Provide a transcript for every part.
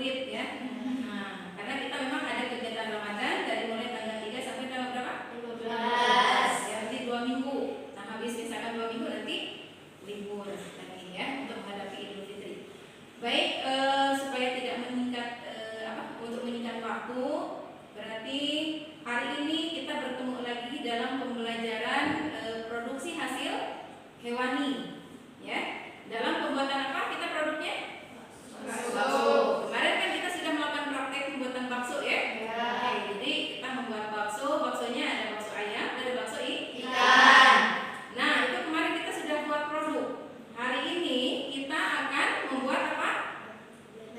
Fitri ya. Nah, karena kita memang ada kegiatan Ramadan dari mulai tanggal 3 sampai tanggal berapa? 15. Ya, nanti 2 minggu. Nah, habis misalkan 2 minggu nanti libur lagi ya untuk menghadapi Idul Fitri. Baik, supaya tidak meningkat untuk meningkat waktu, berarti hari ini kita bertemu lagi dalam pembelajaran produksi hasil hewani ya. Dalam pembuatan apa kita produknya? Bakso. Kemarin kan kita sudah melakukan praktek pembuatan bakso ya. Oke, jadi kita membuat bakso. Baksonya ada bakso ayam, ada bakso ikan. Nah, itu kemarin kita sudah buat produk. Hari ini kita akan membuat apa?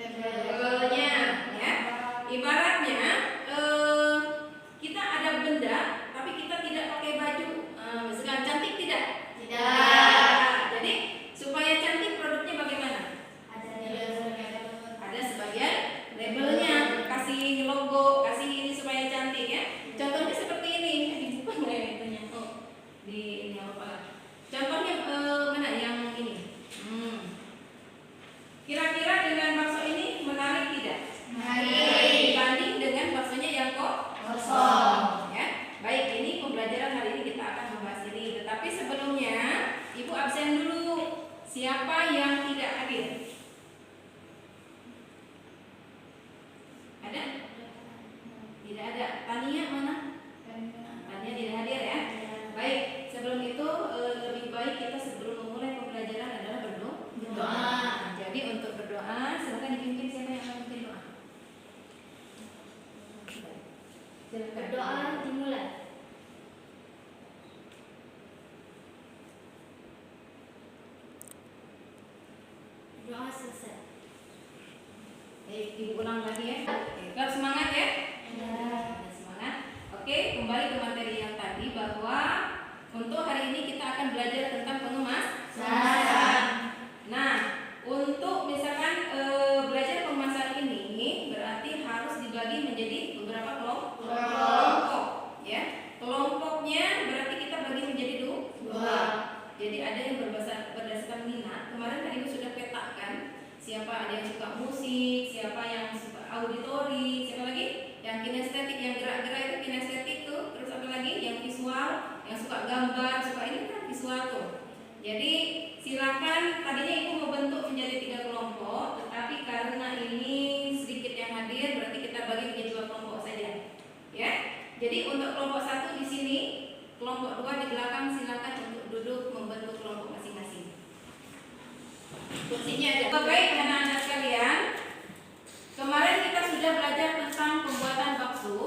Labelnya ya. Ibaratnya kita ada benda tapi kita tidak pakai baju. Misalkan cantik tidak? Tidak. Jadi supaya cantik produknya bagaimana? Ada sebagian labelnya, kasih logo, kasih ini supaya cantik ya. Contohnya seperti ini. Dibuka nggak ya itunya? Oh, di ini apa? Contohnya mana yang ini? Kira-kira dengan bakso ini menarik tidak? Menarik. Dibanding dengan baksonya yang kosong. Ya. Baik, ini pembelajaran hari ini kita akan membahas ini. Tetapi sebelumnya, Ibu absen dulu. Siapa yang tidak hadir? Ada? Tidak ada. Tania mana? Tania tidak hadir ya. Baik, sebelum itu lebih baik kita sebelum memulai pembelajaran adalah berdoa. Jadi untuk berdoa, silakan dipimpin siapa yang akan memimpin doa. Silakan. Doa dimulai. Doa selesai. Baik, diulang lagi ya. Tetap semangat ya. Semangat. Oke, kembali ke materi yang tadi bahwa untuk hari ini kita akan belajar tentang pengemasan. Nah, untuk misalkan belajar pengemasan ini berarti harus dibagi menjadi beberapa kelompok. Ya, kelompoknya berarti kita bagi menjadi dua. Jadi ada yang berdasarkan minat. Kemarin kan Ibu sudah petakan siapa ada yang suka musik, siapa yang suka auditori, siapa lagi? Yang kinestetik, yang gerak-gerak itu kinestetik tuh. Terus apa lagi? Yang visual, yang suka gambar, suka ini kan visual tuh. Jadi silakan, tadinya Ibu mau bentuk menjadi 3 kelompok, tetapi karena ini sedikit yang hadir, berarti kita bagi menjadi 2 kelompok saja. Ya. Jadi untuk kelompok 1 di sini, kelompok 2 di belakang silakan untuk duduk membentuk kelompok masing-masing. Kursinya ada. Baik anak-anak sekalian, kemarin kita sudah belajar tentang pembuatan bakso.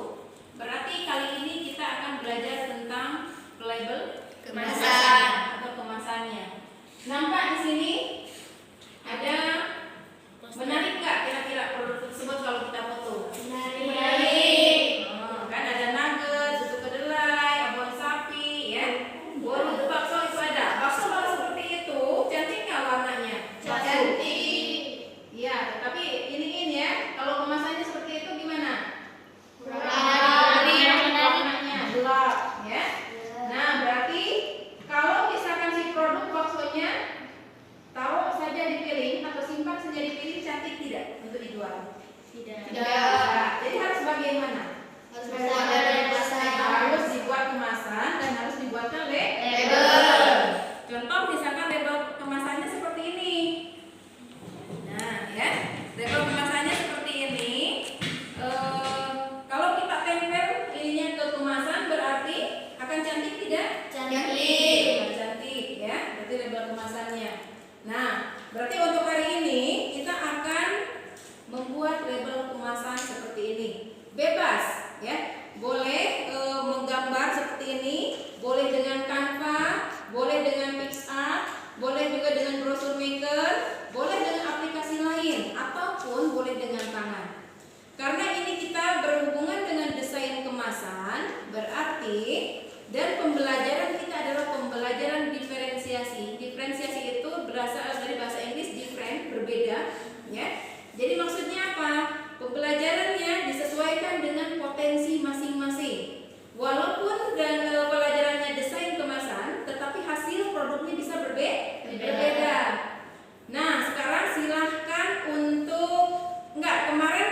Berarti kali ini kita akan belajar tentang label kemasan atau kemasannya. Nampak di sini ada menarik nggak kira-kira produk tersebut kalau kita foto? Menarik. Kan ada nugget, susu kedelai, abon sapi, ya. Bolu bakso itu ada. Bakso kalau seperti itu cantik nggak warnanya? Cantik. Iya, tetapi ini ya. Kalau kemasannya seperti itu gimana? Warnanya gelap, ya. Nah, berarti kalau misalkan si produk baksonya taruh saja di piring atau simpan saja di piring, cantik tidak untuk dijual? Tidak. Jadi harus bagaimana? Harus dibuat kemasan dan harus dibuatkan label. Contoh misalkan label kemasannya seperti ini. Nah, ya, label kemasannya seperti ini. Kalau kita tempel ininya ke kemasan berarti akan cantik tidak? Cantik, ya. Berarti label kemasannya. Nah, berarti untuk hari ini kita akan membuat label kemasan seperti ini. Bebas, ya. Boleh menggambar seperti ini, boleh dengan Canva, boleh dengan PixArt, boleh juga dengan brosur maker, boleh dengan aplikasi lain, ataupun boleh dengan tangan. Karena ini kita berhubungan dengan desain kemasan, berarti dan pembelajaran kita adalah pembelajaran diferensiasi. Diferensiasi itu berasal dari bahasa Inggris different, berbeda, ya. Jadi maksudnya apa? Pembelajarannya disesuaikan dengan potensi masing-masing. Walaupun pelajarannya desain kemasan, tetapi hasil produknya bisa berbeda. Nah, sekarang silahkan untuk kemarin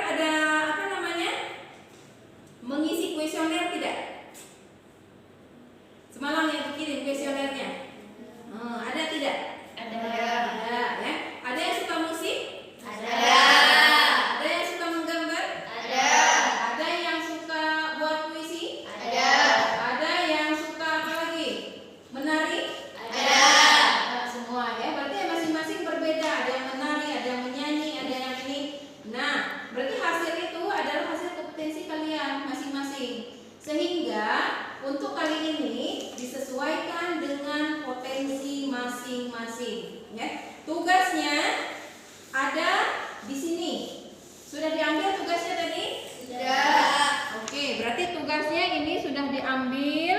Sudah diambil tugasnya tadi? Oke, berarti tugasnya ini sudah diambil.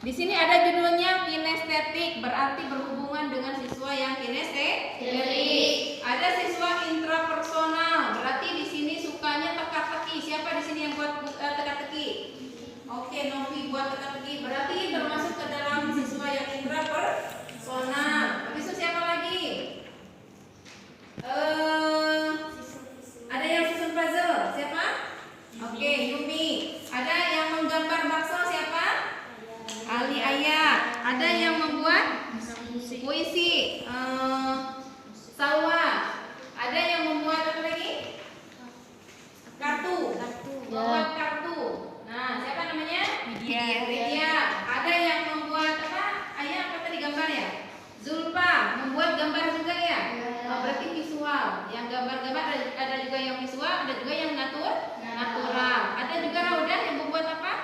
Di sini ada judulnya kinestetik, berarti berhubungan dengan siswa yang kinestetik. Ada siswa intrapersonal, berarti di sini sukanya teka-teki. Siapa di sini yang buat teka-teki? Oke, Novi buat teka-teki. Berarti termasuk ke dalam siswa yang intrapersonal. Habis itu siapa lagi? Ada yang susun puzzle. Siapa? Oke, Yumi. Ada yang menggambar bakso. Siapa? Ali Ayah. Ada yang membuat puisi. Salwa. Ada yang membuat apa lagi? Kartu. Membuat kartu. Nah, siapa namanya? Widya. Ada yang membuat apa? Ayah apa tadi gambar ya? Zulfa membuat gambar juga ya? Oh, berarti visual. Yang gambar-gambar ada juga yang visual, ada juga yang natural. Ada juga Raudah yang membuat apa?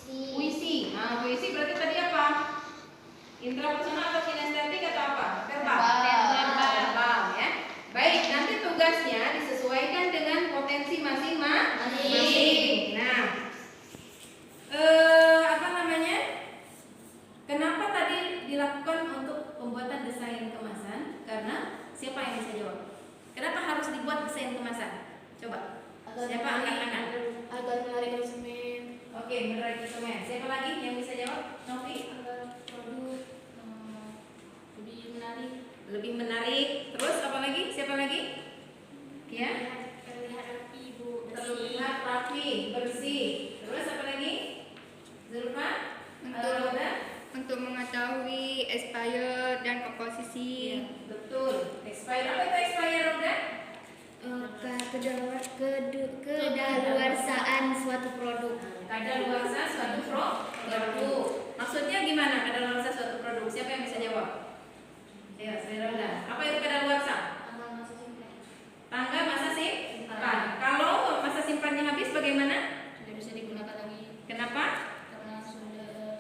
Puisi. Nah, puisi berarti tadi apa? Intrapersonal atau kinestetik atau apa? Verbal ya. Baik, nanti tugasnya disesuaikan dengan potensi masing-masing. Nah, apa namanya? Kenapa tadi dilakukan untuk pembuatan desain kemasan? Karena siapa yang bisa jawab? Kenapa harus dibuat desain kemasan? Coba. Siapa angkat tangan? Agar menarik konsumen. Oke, menarik konsumen. Siapa lagi yang bisa jawab? Novi. Agar produk lebih menarik. Lebih menarik. Terus apa lagi? Siapa lagi? Ya. Terlihat rapi, Bu. Terlihat rapi, bersih. Terus apa lagi? Zulfa? Untuk mengetahui expired dan komposisi. Betul. Expired. Apa itu expired udah? Kedaluarsaan suatu produk. Kadaluarsa suatu produk. Maksudnya gimana kadaluarsa suatu produk? Siapa yang bisa jawab? Ya, saya udah. Apa itu kadaluarsa? Tanggal masa simpan. Kalau masa simpannya habis bagaimana? Tidak bisa digunakan lagi Kenapa? karena sudah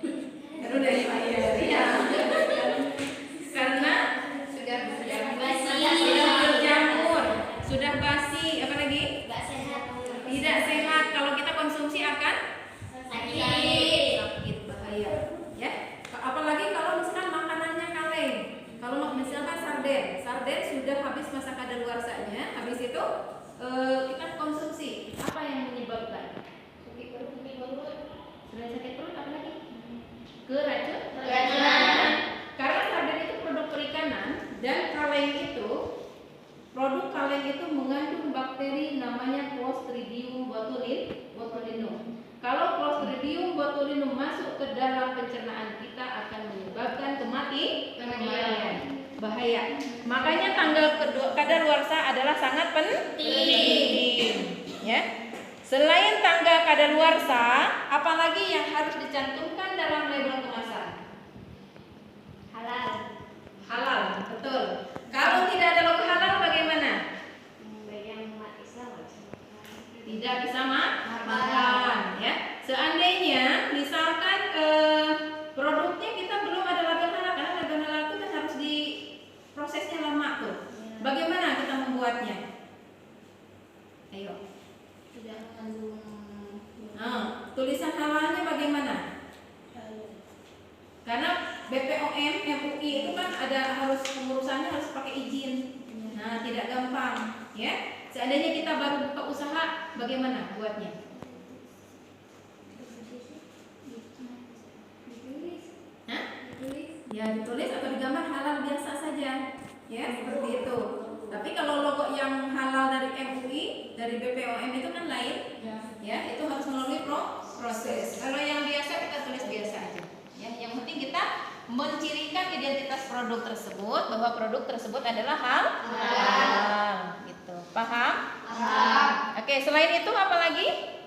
Udah dibayar. Ya. Karena sudah berjamur, sudah basi, apa lagi? tidak sehat. Tidak sehat. Kalau kita konsumsi akan sakit, bahaya. Ya. Apalagi kalau misalkan makanannya kaleng. Kalau misalkan sarden sudah habis masa kadaluarsanya, habis itu kita konsumsi. Apa yang menyebabkan? Sakit perut. Sudah sakit perut apa lagi? Keracunan. Karena sarden itu produk perikanan dan produk kaleng itu mengandung bakteri namanya Clostridium botulinum. Kalau Clostridium botulinum masuk ke dalam pencernaan kita akan menyebabkan kematian. Bahaya. Makanya tanggal kadaluarsa adalah sangat penting. Ya. Selain tanggal kadaluarsa, apalagi yang harus dicantumkan dalam label kemasan? Halal, betul. Kalau tidak ada logo halal bagaimana? Tidak bisa makan, ya. Seandainya misalkan produknya kita belum ada label halal, karena label halal itu kan harus prosesnya lama tuh. Bagaimana kita membuatnya? Ayo. Tidak mengandung Tulisan halalnya bagaimana? Karena BPOM, MUI itu kan harus pengurusannya harus pakai izin. Nah, tidak gampang, ya. Seandainya kita baru buka usaha, bagaimana buatnya? Hah? Ya, ditulis atau digambar halal biasa saja, ya, seperti itu. Tapi kalau logo yang halal dari MUI, dari BPOM itu kan lain, ya, itu harus melalui proses. Kalau yang biasa kita tulis biasa aja. Ya, yang penting kita mencirikan identitas produk tersebut bahwa produk tersebut adalah halal. Gitu. Paham? Oke, selain itu apa lagi?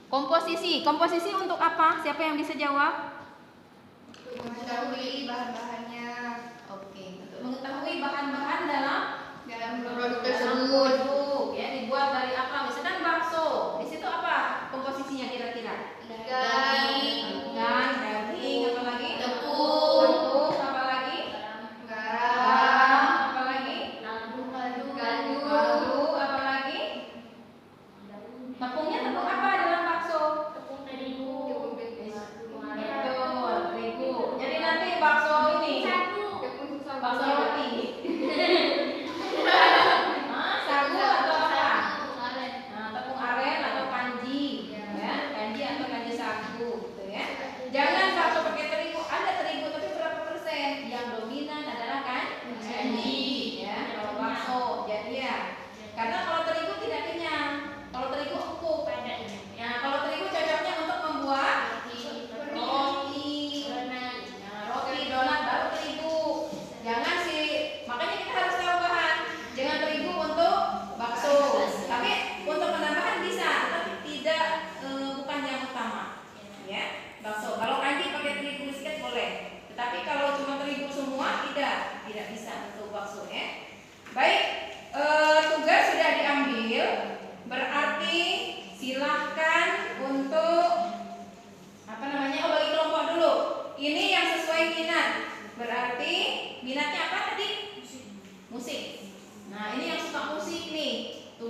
Komposisi untuk apa? Siapa yang bisa jawab? Mengetahui bahan-bahannya. Oke, untuk mengetahui bahan-bahan dalam produk dalam tersebut. produk, ya, dibuat dari apa? Misalkan bakso. Di situ apa komposisinya kira-kira? Daging, Daging, apa lagi? tepung, apa lagi? garam, Apa lagi? kaldu, Kaldu,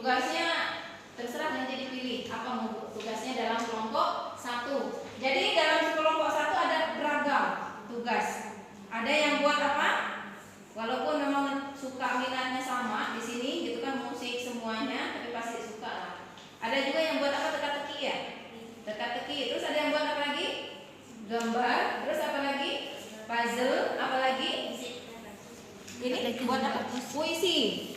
tugasnya terserah nanti dipilih apa mau tugasnya dalam kelompok 1. Jadi dalam kelompok 1 ada beragam tugas. Ada yang buat apa? Walaupun memang suka minatnya sama di sini gitu kan, musik semuanya, tapi pasti suka lah. Ada juga yang buat apa, teka-teki ya, teka-teki. Terus ada yang buat apa lagi? Gambar. Terus apa lagi? Puzzle. Apa lagi? Ini buat apa? Puisi.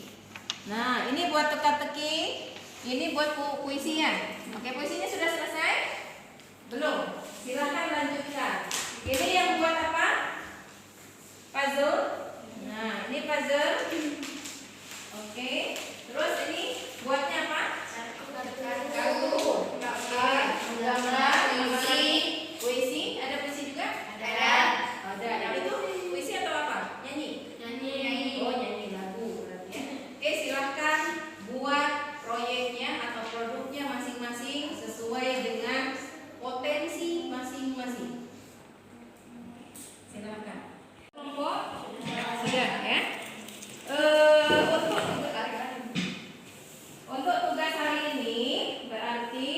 Nah, ini buat teka-teki. Ini buat puisinya. Oke, puisinya sudah selesai? Belum? Silahkan lanjutkan. Ini yang buat apa? Puzzle. Nah, ini puzzle. Oke. Terus ini buatnya apa? Kartu. Gambar, puisi. Ada puisi juga? Ada. Yang itu puisi atau apa? Nyanyi. Oh, nyanyi lagu berarti ya. Oke, silahkan buat proyeknya atau produknya masing-masing sesuai dengan potensi masing-masing. Silahkan. Kelompok sudah ya. Untuk tugas hari ini berarti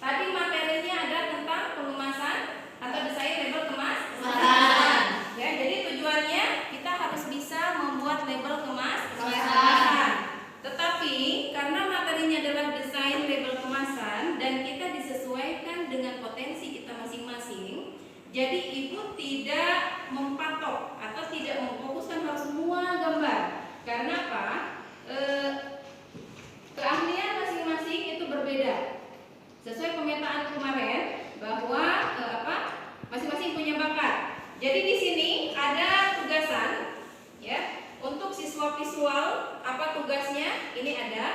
tadi materinya ada tentang pengemasan atau desain label kemasan. Ya, jadi tujuannya kita harus bisa membuat label kemasan. Tetapi karena materinya adalah desain label kemasan dan kita disesuaikan dengan potensi kita masing-masing, jadi ibu tidak mempatok atau tidak memfokuskan harus semua gambar. Karena apa? Keahlian masing-masing itu berbeda. Sesuai pemetaan kemarin bahwa masing-masing punya bakat. Jadi di sini ada tugasan ya untuk siswa visual. Apa tugasnya? Ini ada.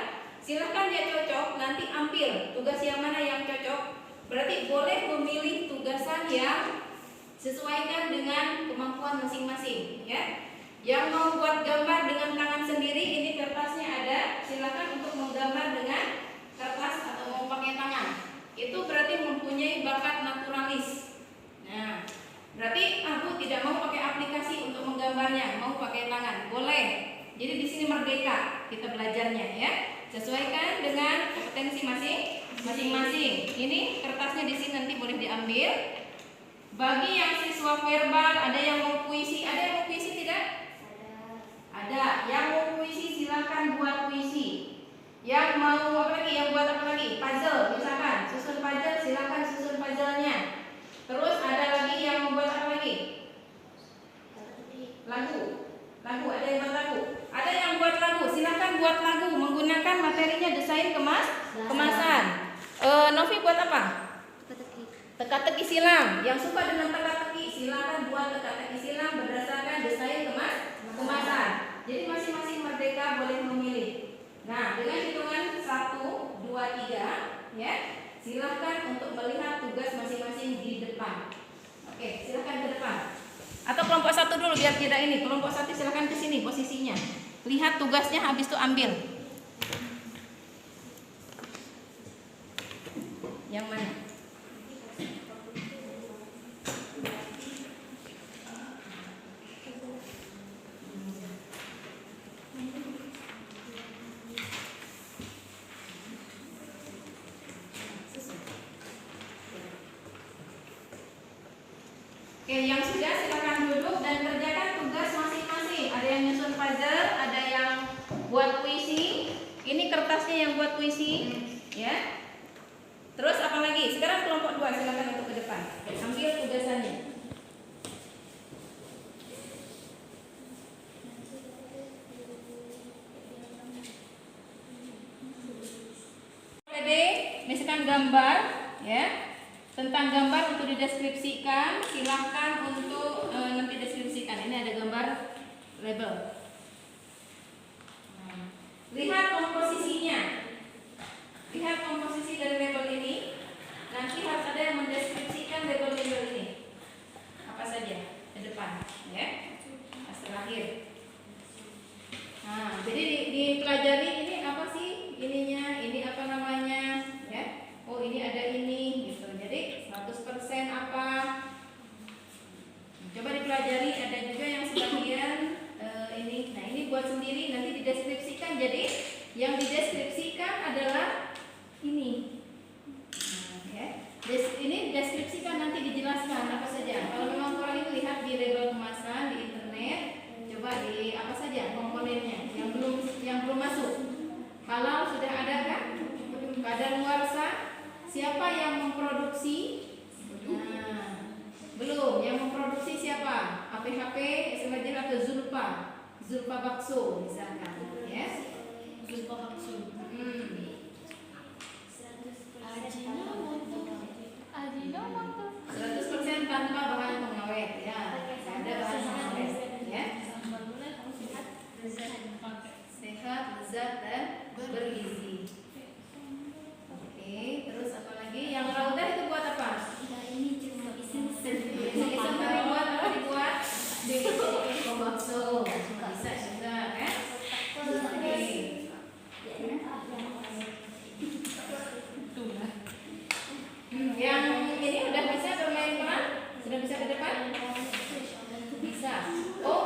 Silahkan dia cocok, nanti ambil tugas yang mana yang cocok. Berarti boleh memilih tugasan yang sesuaikan dengan kemampuan masing-masing ya. Yang mau buat gambar dengan tangan sendiri, ini kertasnya ada. Silakan untuk menggambar dengan kertas atau mau pakai tangan. Itu berarti mempunyai bakat naturalis. Nah, berarti aku tidak mau pakai aplikasi untuk menggambarnya, mau pakai tangan, boleh. Jadi di sini merdeka kita belajarnya ya. Sesuaikan dengan kompetensi masing-masing. Ini kertasnya di sini nanti boleh diambil. Bagi yang siswa verbal, ada yang mau puisi, ada yang mau puisi tidak? Ada. Yang mau puisi silakan buat puisi. Yang mau apa lagi? Yang buat apa lagi? Puzzle, misalkan susun puzzle, silakan susun puzzle-nya. Terus ada lagi yang membuat apa lagi? Lagu. Ada yang buat lagu. Ada yang buat lagu, silakan buat lagu menggunakan materinya desain kemasan. Novi buat apa? Teka-teki silang. Yang suka dengan teka-teki silakan buat teka-teki silang berdasarkan desain kemasan. Jadi masing-masing merdeka boleh memilih. Nah, dengan hitungan 1, 2, 3 ya, silakan untuk melihat tugas masing-masing di depan. Oke, silakan ke depan. Atau kelompok 1 dulu biar tidak ini. Kelompok 1 silakan ke sini posisinya. Lihat tugasnya, habis itu ambil. Yang mana? Oke, yang sudah silakan duduk dan kerjakan tugas masing-masing. Ada yang nyusun puzzle, ada yang buat puisi. Ini kertasnya yang buat puisi, ya. Terus apa lagi? Sekarang kelompok 2 silakan untuk ke depan. Ambil tugasannya. Misalkan gambar, ya. Tentang gambar untuk dideskripsikan, silahkan untuk nanti deskripsikan. Ini ada gambar label. Lihat komposisinya. Lihat komposisi dari label ini. Nanti harus ada yang mendeskripsikan label-label ini. Apa saja ke depan, ya. Pas terakhir. Nah, jadi dipelajari ini apa sih ininya, ini apa namanya, ya. Oh, ini ada ini gitu. Jadi 100% apa? Coba dipelajari. Ada juga yang sebagian ini Yang dideskripsikan adalah ini. Ya. Ini deskripsikan, nanti dijelaskan apa saja. Kalau memang orang ini lihat di label kemasan di internet, coba di apa saja komponennya yang belum masuk. Halal sudah ada kan? Kadaluarsa, siapa yang memproduksi? Nah, belum. Yang memproduksi siapa? APHP, SMJ atau Zulfa? Zulfa Bakso misalkan, ya. Zulfa Bakso. Ajinomoto. 100% tanpa bahan pengawet, ya. Tidak ada bahan pengawet, ya. Sehat, lezat dan bergizi. Oke, terus apa lagi? Yang raudah itu buat apa? Ini cuma iseng. Iseng tapi buat apa dibuat? Bakso. Bisa juga, kan? Oke. Yang ini udah bisa bermain peran? Sudah bisa ke depan? Bisa. Oh,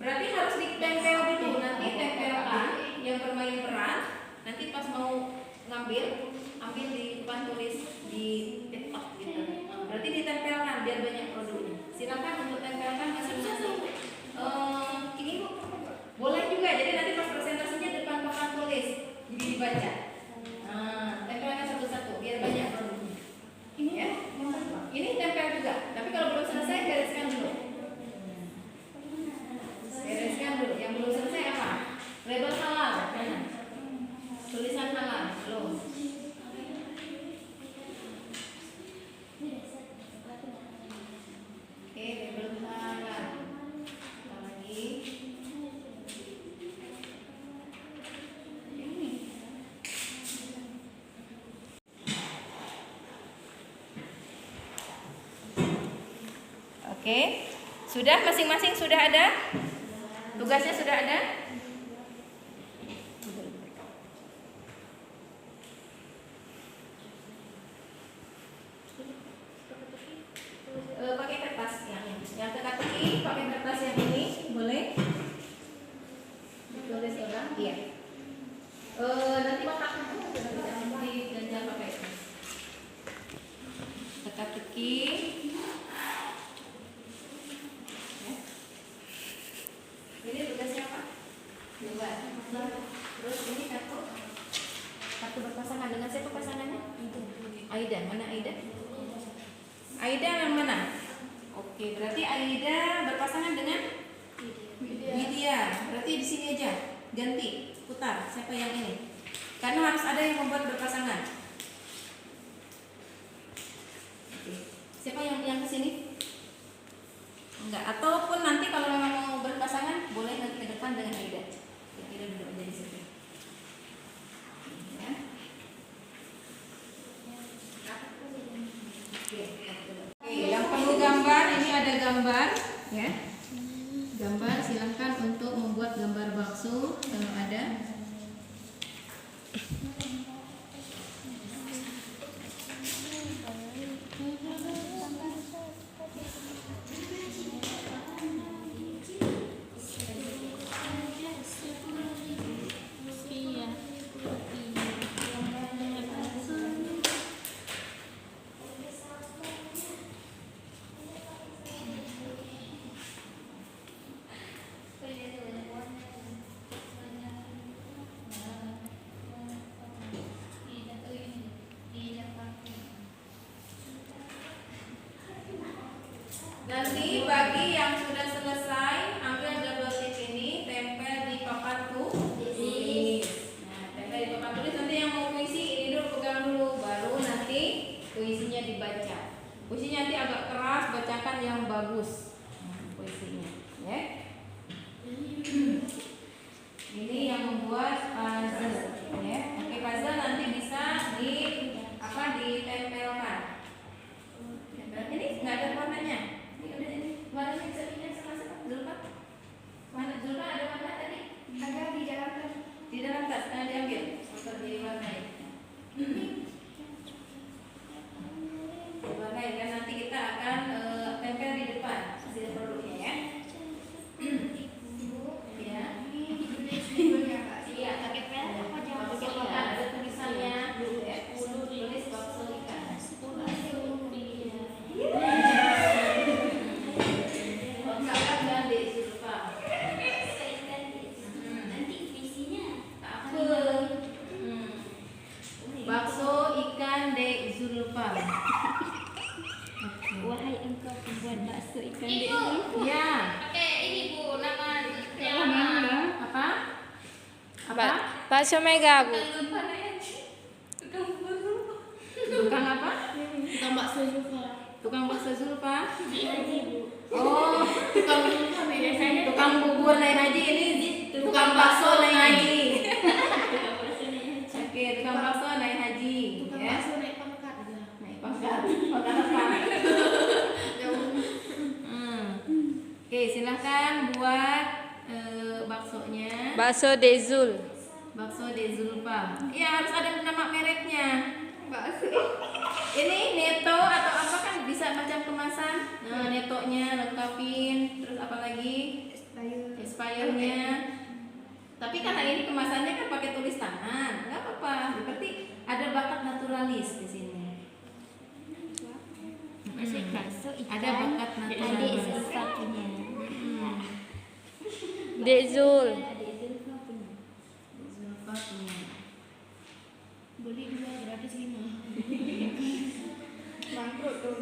berarti harus ditempel gitu. Nanti tempelan yang bermain peran. Nanti pas mau ambil di depan tulis di TikTok gitu. Berarti ditempelkan biar banyak produknya. Silakan untuk tempelkan masing-masing. Ini Bu, boleh juga. Jadi nanti pas presentasinya depan papan tulis dibaca. Tempelkan satu-satu biar banyak produknya. Ini ya. Ini tempel juga. Tapi kalau belum selesai bereskan dulu. Bereskan dulu. Yang belum selesai apa? Label halal. Tulisan halal belum. Oke, label halal. Apa lagi? Oke, sudah masing-masing sudah ada? Tugasnya sudah ada? Pakai kertas yang teka-teki, pakai kertas yang ini boleh? Tulis ulang, iya. Nanti kotaknya nanti jangan pakai itu. Teka-teki. Ini tugasnya apa? Buat. Terus ini kartu berpasangan dengan siapa pasangannya? Aida, mana Aida? Aida yang mana? Oke, berarti Aida berpasangan dengan Widya. Berarti di sini aja. Ganti, putar. Siapa yang ini? Karena harus ada yang membuat berpasangan. Oke. Siapa yang ke sini? Enggak, ataupun nanti kalau memang mau berpasangan boleh nanti ke depan dengan Aida. Aida duduk aja di situ. Ya. Oke, yang perlu gambar ini ada gambar, ya. Gambar silahkan untuk membuat gambar bakso kalau ada. Nanti bagi yang sudah selesai, ambil double tip ini, tempel di papan tulis. Nah, tempel di papan tulis. Nanti yang mau puisi ini dulu pegang dulu, baru nanti puisinya dibaca. Puisinya nanti agak keras, bacakan yang bagus. Puisinya, ya. Ini yang membuat puzzle, ya. Oke, puzzle nanti bisa ditempelkan. Ini nggak ada warnanya. Warnanya bisa dilihat sama-sama. Zulfa? Mana Zulfa ada warna tadi? Ada di dalam tas. Di dalam tas, diambil untuk diwarnai. Diwarnai kan nanti kita akan tempel di depan hasil produknya, ya. Ya. Bakso ikan de Zulfa. Wahai engkau pembuat bakso ikan dek Ibu. Zulfa. Ya. Pakai ini Bu, nama Oh, mana? Apa? Apa? Bakso Mega, Bu. Tukang apa? Tukang bakso Zulfa. Tukang bakso Zulfa. Haji Bu. Oh, Tukang Zulfa biasanya tukang bubur naik haji ini tukang bakso naik haji. tukang bakso naik haji. Oke, tukang bakso naik haji. Tukang Ya. bakso naik pangkat. Naik pangkat. Pangkat apa? Oke, silahkan buat baksonya. Bakso Dezul. Bakso de Zulfa. Iya, harus ada nama mereknya. Bakso. Ini neto atau apa kan bisa macam kemasan. Nah, netonya lengkapin. Terus apa lagi? Expirednya. Tapi karena ini kemasannya kan pakai tulis tangan, nggak apa-apa. Berarti ada bakat naturalis di sini. Bakso ikan. Ada bakat Adik naturalis. Zulfa punya. Dezul. Adik Zulfa punya. Zulfa punya. Beli 2 gratis 5. bangkrut tuh.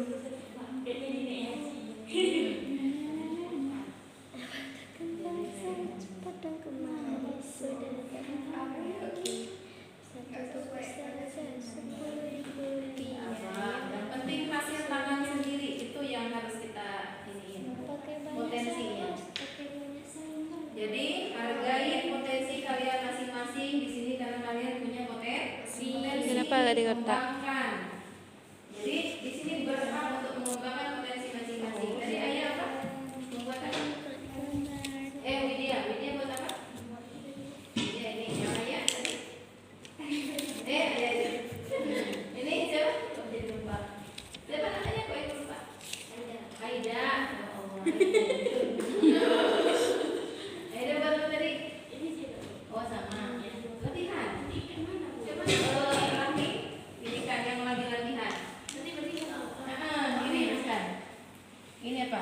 Yang penting hasil tangan sendiri itu yang harus kita iniin. Potensinya. Jadi hargai potensi kalian masing-masing di sini karena kalian punya potensi. Kenapa nggak di kotak? Kembangkan. Jadi di sini berhak untuk mengembangkan potensi masing-masing. Tadi ayah apa? Membuat apa? Widya buat apa? Widya ini yang ayah tadi. Ayah. Ini siapa? Kok jadi lupa? Siapa namanya? Kok yang lupa? Aida. Oh, Aida buat apa tadi? Oh sama. Latihan. Coba latih. Ini kan yang lagi latihan. Ini kan. Ini apa?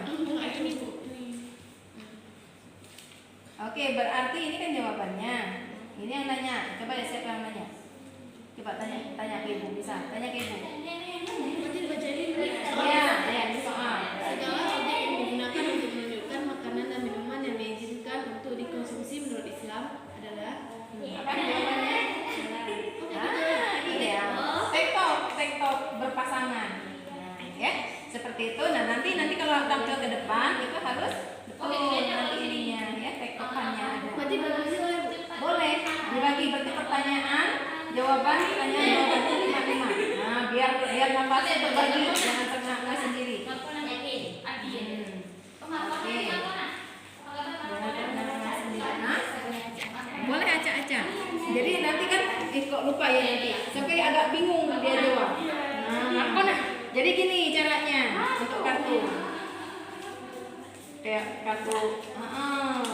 Oke, berarti ini kan jawabannya. Ini yang nanya. Coba ya siapa yang nanya? Coba tanya ke ibu, bisa. Tanya ke ibu. Ya, ini soal. Segala objek yang digunakan untuk menunjukkan makanan dan minuman yang diizinkan untuk dikonsumsi menurut Islam adalah Apa jawabannya? Ini ya. Tektok berpasangan. Nah, ya. Seperti itu. Nah, nanti kalau tampil ke depan itu harus betul nanti ininya ya, tektokannya ada. berarti bagus boleh Bu? Boleh dibagi berarti pertanyaan, jawaban, pertanyaan, jawabannya 5-5. Nah, biar nafasnya terbagi, jangan tengah sendiri. Oke. Jangan tengah sendiri. Nah, boleh acak-acak. Jadi nanti kan kok lupa ya nanti. Sampai agak bingung dia jawab. Nah, jadi gini caranya untuk kartu. Kayak kartu,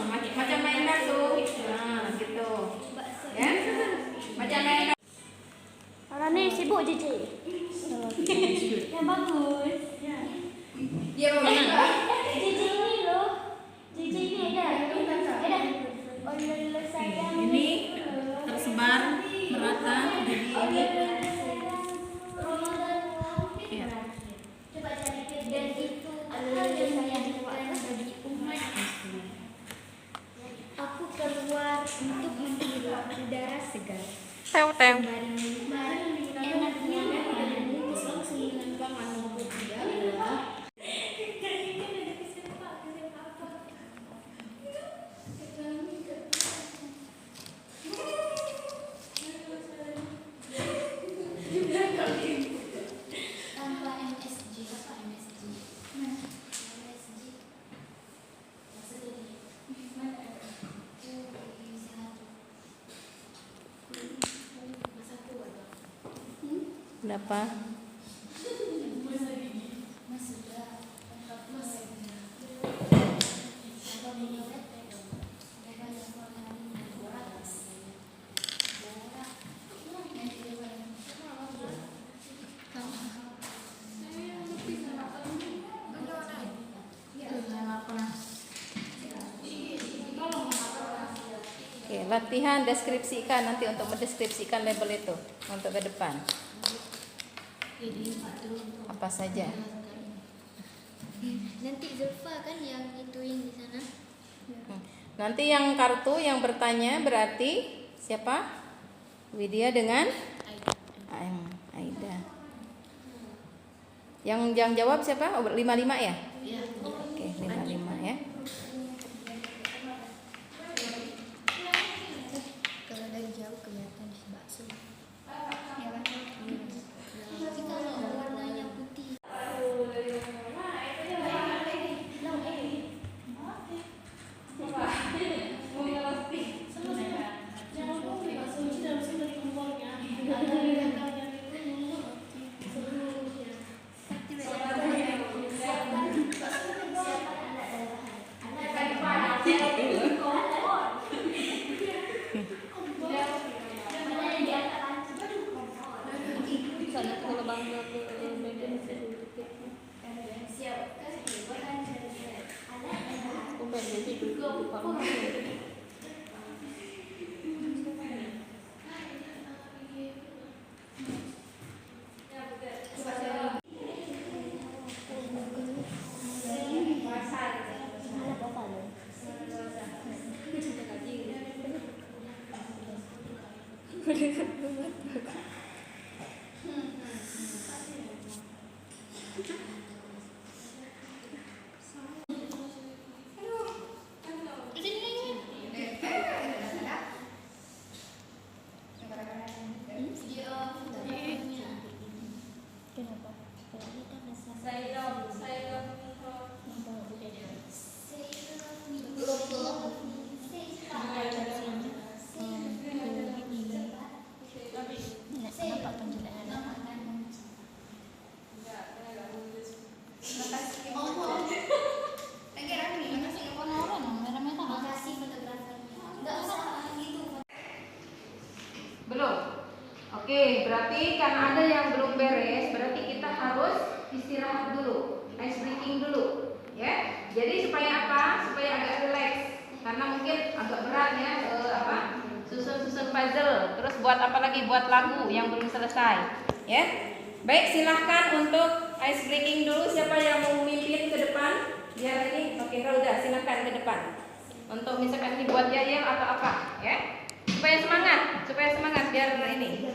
macam main kartu. Nah, gitu. Ya, macam main kartu. Orang ni sibuk je. Yang bagus. Dia mau JJ ini loh. JJ ini ada. Ada. Sayang. ini tersebar merata jadi ini. Ya. Coba cari dan itu adalah sayang bagi umat. Aku keluar untuk menghirup udara segar. Teng. Mari enaknya mengukus langsung dengan pangan maupun tidak adalah tanpa MSG apa MSG? Kenapa? Oke, latihan deskripsikan nanti untuk mendeskripsikan label itu untuk ke depan. Jadi itu Apa saja? Nanti Zulfa kan yang ituin di sana. Nanti yang kartu yang bertanya berarti siapa? Widya dengan Aida. Yang jawab siapa? 55 ya? ya. Oke, 55 ya. Kalau dari jauh kelihatan di bakso. Ya kan? Tapi kalau warnanya putih. Belum. Oke, berarti karena ada yang belum beres, berarti kita harus istirahat dulu, ice breaking dulu, ya. Jadi supaya apa? Supaya agak relax. Karena mungkin agak berat ya, susun puzzle. Terus buat apa lagi? Buat lagu yang belum selesai, ya. Baik, silahkan untuk ice breaking dulu. Siapa yang mau memimpin ke depan? Biar ini, oke, udah silahkan ke depan. Untuk misalkan ini buat Yayel atau apa, ya. Supaya semangat biar ini.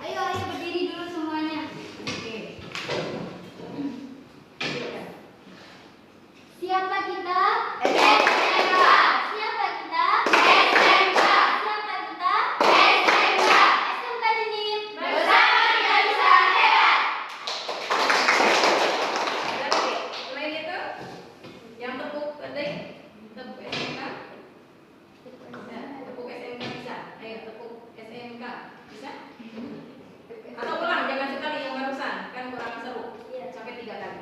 Ayo berdiri dulu semuanya. Oke. Siapa kita? SMK. Siapa kita? SMK. Siapa kita? SMK. SMK Jenip. Bersama kita bisa hebat. Ada lagi? Selain itu, yang tepuk tadi, tepuk SMK. Tepuk SMK bisa. Ayo tepuk SMK bisa. Atau ulang, jangan sekali yang barusan, kan kurang seru. Sampai 3 kali.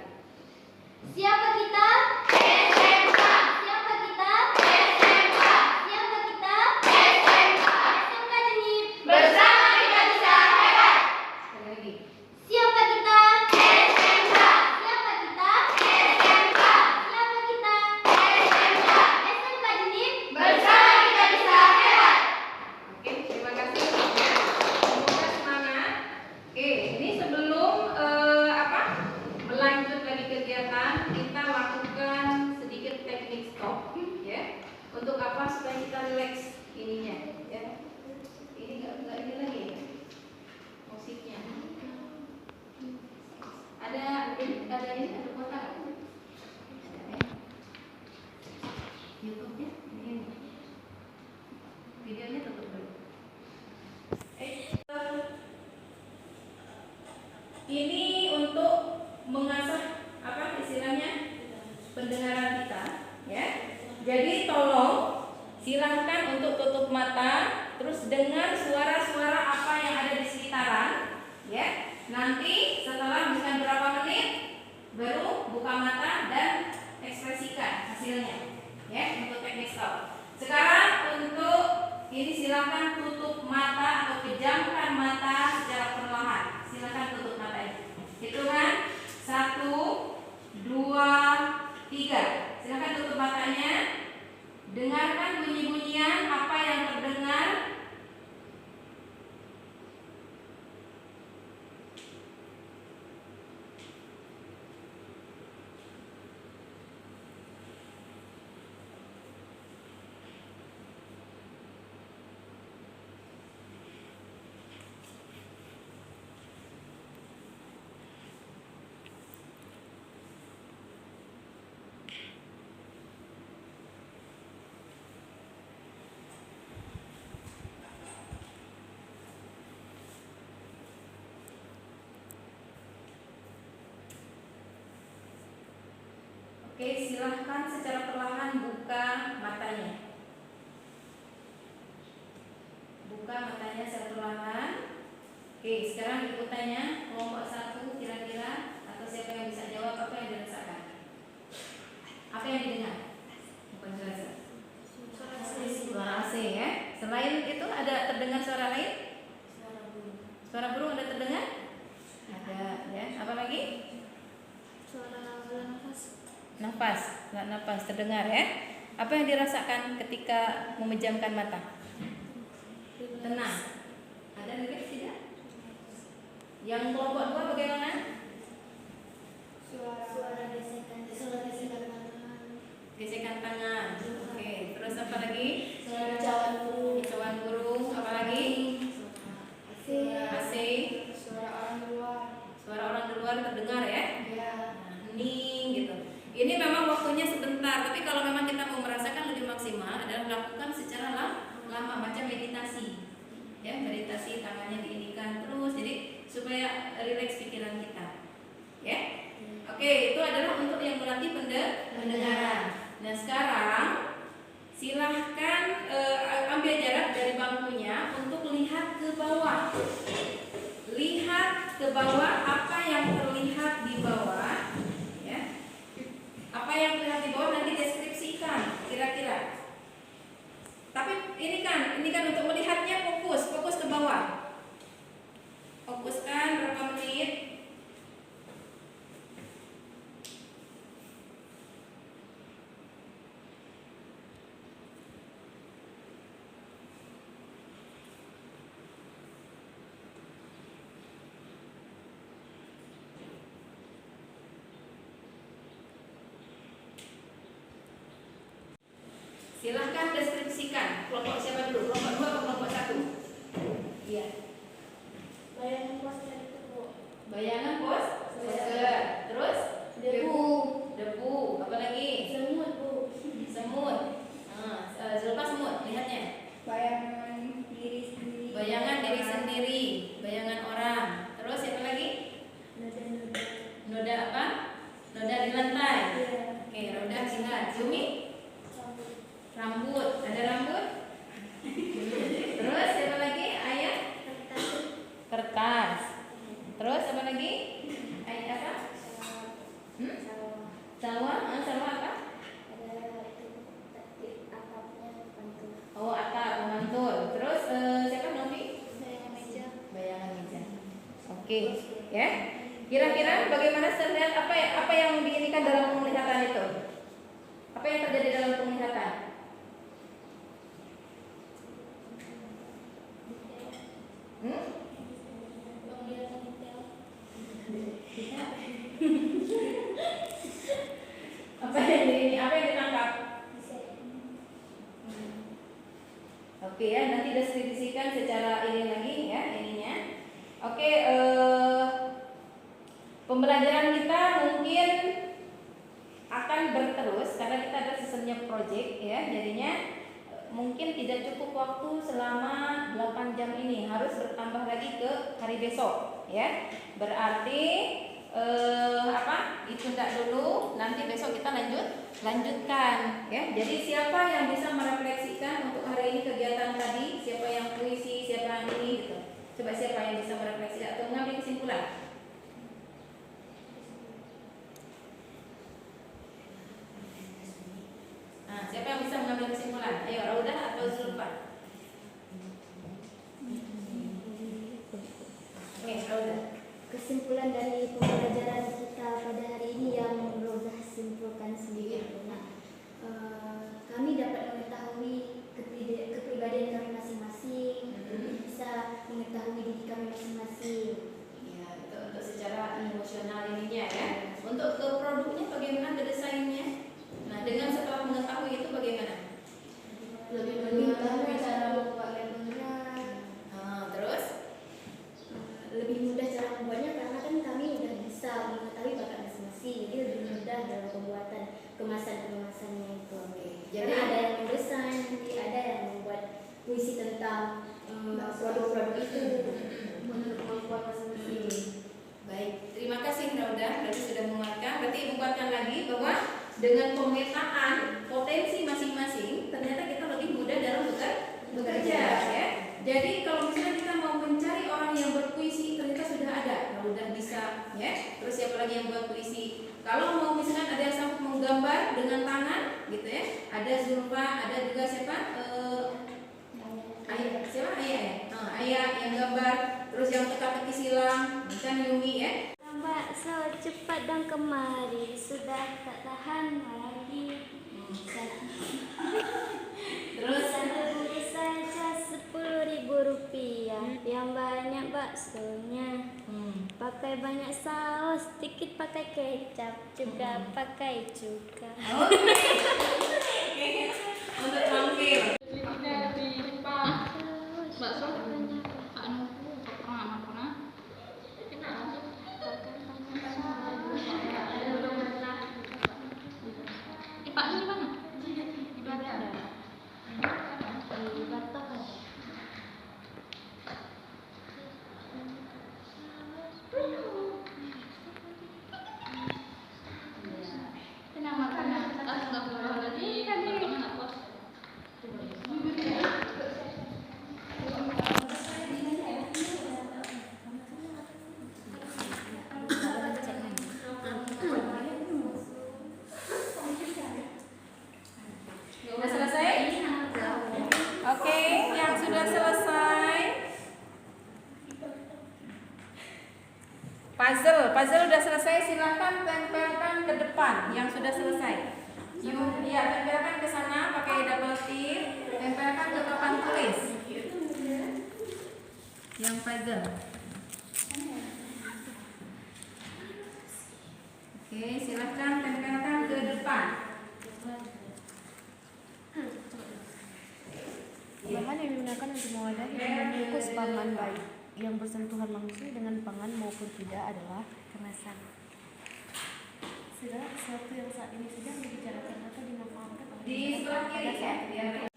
Siapa kita? SMK. Siapa kita? SMK. Siapa kita? SMK. SMK Jenip. Bersama kita bisa hebat. Sekali lagi. Siapa kita? SMK. Siapa kita? SMK. Siapa kita? SMK. SMK Jenip. Bersama kita bisa hebat. Oke, terima kasih. Semoga semangat. Oke, ini sebelum melanjut lagi kegiatan, kita lakukan sedikit teknik stop, ya. Untuk apa? Supaya kita relax ininya, ya. Ini nggak ini lagi, ya, musiknya. Ada kuota nggak? Ada ya. YouTube-nya ini. Videonya tutup dulu. Ini untuk mengasah apa istilahnya pendengaran kita, ya. Jadi tolong silahkan untuk tutup mata, terus dengar suara-suara apa yang ada di sekitaran, ya. Nanti setelah misalkan berapa menit, baru buka mata dan ekspresikan hasilnya, ya, untuk teknik stop. Sekarang untuk ini silahkan tutup mata atau pejamkan mata secara perlahan. Silahkan tutup mata ini. Hitungan 1, 2, 3. Silahkan tutup matanya Dengarkan bunyi-bunyian apa yang terdengar. Oke, silahkan secara perlahan buka matanya. Buka matanya secara perlahan. Oke, sekarang ibu tanya kelompok 1 kira-kira atau siapa yang bisa jawab apa yang dirasakan? Apa yang didengar? Bukan jelas. Suara AC ya. Selain itu ada terdengar suara lain? Suara burung ada terdengar? Ada ya. Apa lagi? Suara nafas. Nafas terdengar ya. Apa yang dirasakan ketika memejamkan mata? Tenang. Ada lagi tidak? Yang kelompok 2 bagaimana? Suara gesekan tangan. Gesekan tangan. Oke, terus apa lagi? Suara cawan burung. Kicauan burung. Apa lagi? AC. Suara orang luar. Suara orang di luar terdengar ya. Ya. Hening gitu. Ini memang waktunya sebentar, tapi kalau memang kita mau merasakan lebih maksimal adalah lakukan secara lama, macam meditasi. Ya, meditasi tangannya diinikan terus, jadi supaya rileks pikiran kita. Ya. Oke, itu adalah untuk yang melatih pendengaran. Nah, sekarang silahkan ambil jarak dari bangkunya untuk lihat ke bawah. Lihat ke bawah, apa yang terlihat di bawah. Ya. Apa yang terlihat di bawah nanti deskripsikan kira-kira. Tapi ini kan untuk melihatnya fokus ke bawah. Fokuskan berapa menit? Silahkan deskripsikan kelompok siapa dulu, kelompok 2 atau kelompok 1? Iya. Bayangan pos dari tubuh. Bayangan poster. Terus Debu. apa lagi? Semut, Bu. Semut. Zulfa semut lihatnya. Bayangan diri sendiri. Bayangan diri sendiri, bayangan orang. Terus siapa lagi? Noda-noda. Noda apa? Noda di lantai. Iya. Oke, roda ingat. Zumi? Rambut. Ada rambut? Terus siapa lagi? Ayah? Kertas. Terus apa lagi? Ayah apa? Sawah? Sawah apa? Oh, atap, pemantul. Terus siapa Novi? Bayangan meja. Oke, ya. Kira-kira bagaimana terlihat apa yang diinikan dalam penglihatan itu? Apa yang terjadi dalam penglihatan? Apa yang ditangkap? Oke ya, nanti deskripsikan secara ini lagi ya ininya. Oke, pembelajaran kita mungkin akan berterus karena kita ada sistemnya project ya, jadinya mungkin tidak cukup waktu selama 8 jam ini, harus bertambah lagi ke hari besok ya. Berarti ditunda dulu, nanti besok kita lanjutkan ya. Jadi siapa yang bisa merefleksikan untuk hari ini kegiatan tadi, siapa yang puisi, siapa yang ini gitu. Coba siapa yang bisa merefleksi atau mengambil kesimpulan? Nah, siapa yang bisa mengambil kesimpulan? Ayo, Raudah atau Zulfa? Oke, Raudah. Kesimpulan dari pembelajaran kita pada hari ini yang Rodah simpulkan sendiri. Kami dapat mengetahui ininya ya. Untuk ke produknya bagaimana, ke desainnya? Nah, dengan setelah mengetahui itu bagaimana? Lebih mudah cara membuat labelnya. Nah, terus? Lebih mudah cara membuatnya karena kan kami udah bisa mengetahui bakat masing-masing, jadi lebih mudah dalam pembuatan kemasan-kemasannya itu. Jadi Karena ada yang mendesain, nanti ada yang membuat puisi tentang produk-produk itu menurut kemampuan masing-masing. Baik, terima kasih Rauda, berarti sudah menguatkan. Berarti Ibu kuatkan lagi bahwa dengan pemetaan potensi masing-masing, ternyata kita lebih mudah dalam bekerja ya. Jadi kalau misalnya kita mau mencari orang yang berpuisi, ternyata sudah ada, Rauda bisa ya. Terus siapa lagi yang buat puisi? Kalau mau misalnya ada yang sanggup menggambar dengan tangan, gitu ya. Ada Zulfa, ada juga siapa? Ayah, siapa? Ayah yang gambar. Terus yang teka-teki silang, kan Yumi ya. Bakso cepat dan kemari, sudah tak tahan lagi. Terus Satu bungkus saja 10.000 rupiah, yang banyak baksonya. Pakai banyak saus, sedikit pakai kecap, juga pakai cuka. Oke. Untuk tampil. Bakso Ipaknya di mana? Di Batam. Di Batam. Kenapa? Enggak boleh lagi. Enggak kuat. Sudah selesai? Oke, yang sudah selesai. Puzzle udah selesai, silahkan tempelkan ke depan yang sudah selesai. Ya, tempelkan ke sana pakai double tip, tempelkan ke papan tulis. Yang puzzle. Oke, silahkan tempelkan ke depan. Bahan yang digunakan untuk mewadahi dan membungkus pangan baik yang bersentuhan langsung dengan pangan maupun tidak adalah kemasan. Segala sesuatu yang saat ini sedang dibicarakan atau dimanfaatkan oleh Di sebelah kiri ya.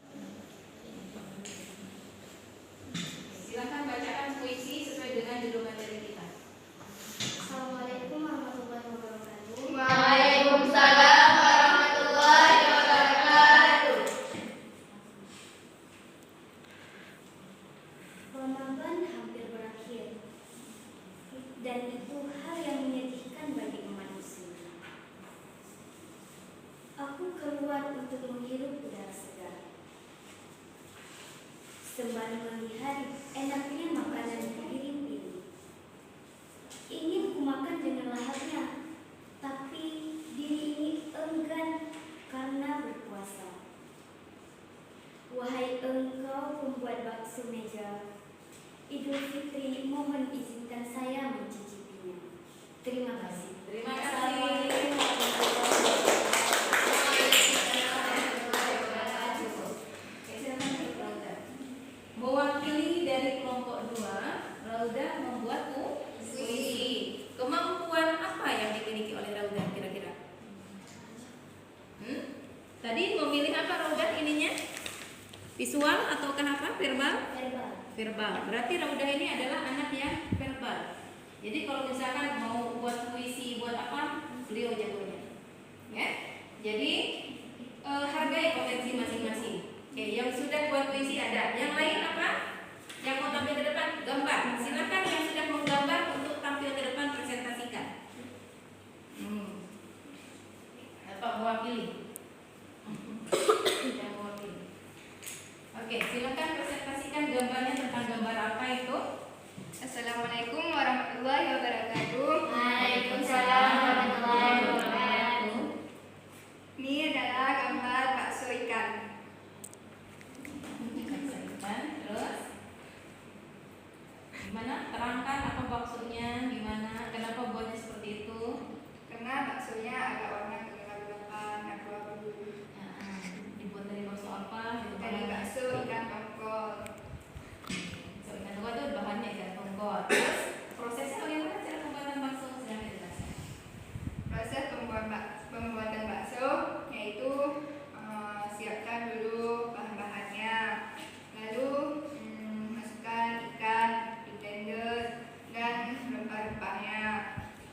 Silahkan bacakan puisi sesuai dengan judul materi kita. Assalamualaikum warahmatullahi wabarakatuh. Waalaikumsalam warahmatullahi wabarakatuh. Ramadan hampir berakhir, dan itu hal yang menyedihkan bagi manusia. Aku keluar untuk menghirup udara segar, sembari melihat enaknya makanan dipiring-piring. Ingin kumakan dengan lahapnya, tapi diri ini enggan karena berpuasa. Wahai engkau pembuat bakso meja, Idul Fitri mohon izinkan saya mencicipinya. Terima kasih. Terima kasih. Assalamualaikum warahmatullahi wabarakatuh. Silakan Ibu Rauda. Mewakili dari kelompok 2, Rauda membuat puisi. Kemampuan apa yang dimiliki oleh Rauda kira-kira? Tadi memilih apa Rauda ininya? Visual ataukah apa? Verbal? Verbal. Berarti Rauda ini adalah anak yang verbal. Jadi kalau misalkan mau buat puisi, buat apa, beliau jagonya. Ya. Jadi hargai potensi masing-masing. Oke, yang sudah buat puisi ada. Yang lain apa? Yang mau tampil ke depan, gambar. Silakan yang sudah menggambar untuk tampil ke depan presentasikan. Atau mewakili. Yang mewakili. Oke, silakan presentasikan gambarnya tentang gambar apa itu. Assalamualaikum warahmatullahi wabarakatuh. Waalaikumsalam warahmatullahi wabarakatuh. Ini adalah gambar bakso ikan. Terus gimana? Terangkan apa maksudnya, gimana, kenapa buatnya seperti itu. baksonya agak warna kegelap-gelapan, abu-abu. Dibuat dari bakso apa? Dari bakso ikan tongkol. Bakso ikan tongkol itu bahannya ikan tongkol. Terus prosesnya bagaimana cara pembuatan bakso? Silahkan dijelaskan. Proses pembuatan bakso yaitu siapkan dulu bahan-bahannya, lalu masukkan ikan di blender dan rempah-rempahnya,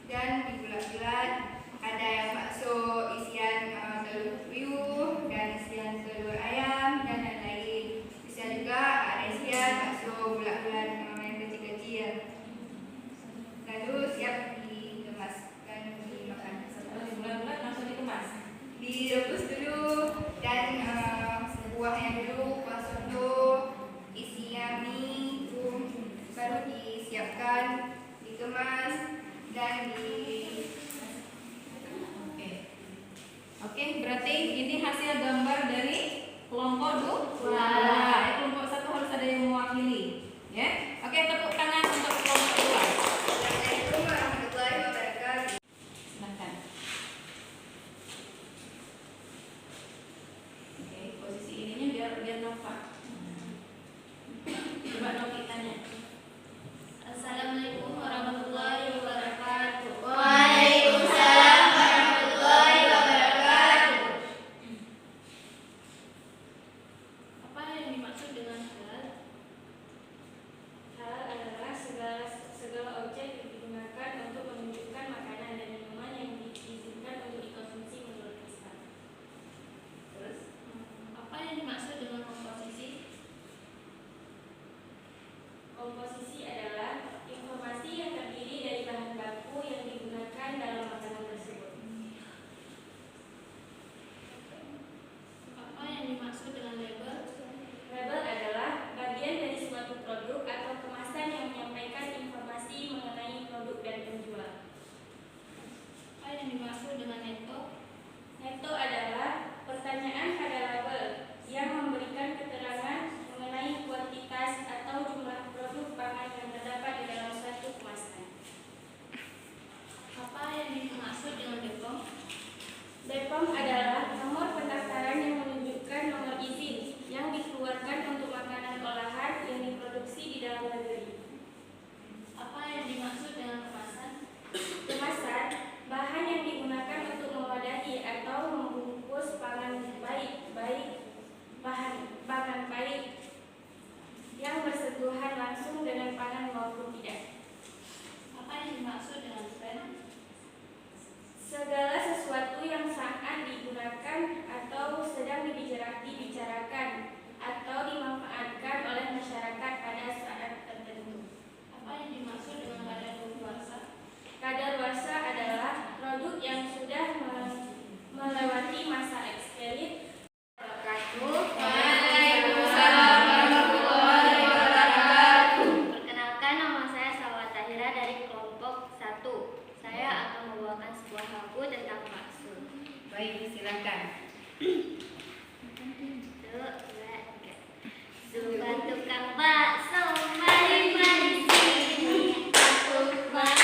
dan dibulat-bulat. Ada yang bakso isian telur puyuh dan isian telur ayam dan lain-lain. Bisa juga ada isian bakso bulat-bulat yang kecil-kecil. Lalu siap dikemas dan dimakan. Setelah dibulat-bulat langsung dikemas. Direbus dulu dan kuahnya dulu, kuah soto, isinya mie itu baru disiapkan, dikemas dan Oke, berarti ini hasil gambar dari kelompok dua. Kelompok satu harus ada yang mewakili, ya. Oke, tepuk tangan untuk kelompok dua. Assalamualaikum warahmatullahi wabarakatuh. Silakan. Oke, posisi ininya biar nampak. Coba Noki tanya. Assalamualaikum warahmatullahi wabarakatuh. Waalaikumsalam warahmatullahi wabarakatuh. Apa yang dimaksud dengan halal? Halal adalah segala objek yang digunakan untuk menunjukkan makanan dan minuman yang diizinkan untuk dikonsumsi menurut Islam. Terus? Apa yang dimaksud dengan komposisi? Komposisi adalah informasi yang terdiri dari bahan baku yang digunakan dalam makanan tersebut. Apa yang dimaksud dengan label? Label adalah bagian dari suatu produk atau kemasan yang menyampaikan informasi mengenai produk dan penjual. Apa yang dimaksud dengan netto? Netto adalah pertanyaan pada label yang memberikan keterangan mengenai kuantitas atau jumlah produk pangan yang terdapat di dalam suatu kemasan. Apa yang dimaksud dengan BPOM? BPOM adalah nomor pendaftaran yang menunjukkan nomor izin yang dikeluarkan untuk makanan olahan yang diproduksi di dalam negeri. Apa yang dimaksud dengan kemasan? Kemasan, bahan yang digunakan untuk mewadahi atau membungkus pangan baik pangan baik yang bersentuhan langsung dengan pangan maupun tidak. Apa yang dimaksud dengan tren? Segala sesuatu yang saat digunakan atau sedang dibicarakan atau dimanfaatkan oleh masyarakat pada saat tertentu. Apa yang dimaksud dengan kadaluarsa? Kadaluarsa adalah produk yang sudah melewati masa ekspirit. Waalaikumsalam warahmatullahi wabarakatuh. Perkenalkan, nama saya Salwa Tahira dari kelompok 1. Saya akan membawakan sebuah lagu tentang bakso. Baik, silakan. Suka tukang bakso, mari sini, aku mau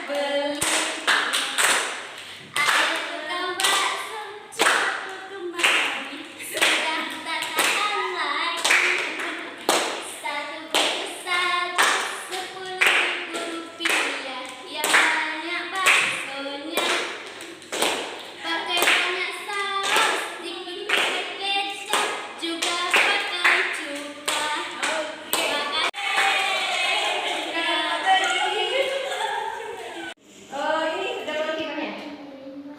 beli. Ada tukang bakso, cepat kemari, sudah tak tahan lagi. Satu bungkus saja, 10.000 rupiah, yang banyak baksonya. Pakai banyak saus, dikit pakai kecap, juga pakai cuka. Ini double tipnya.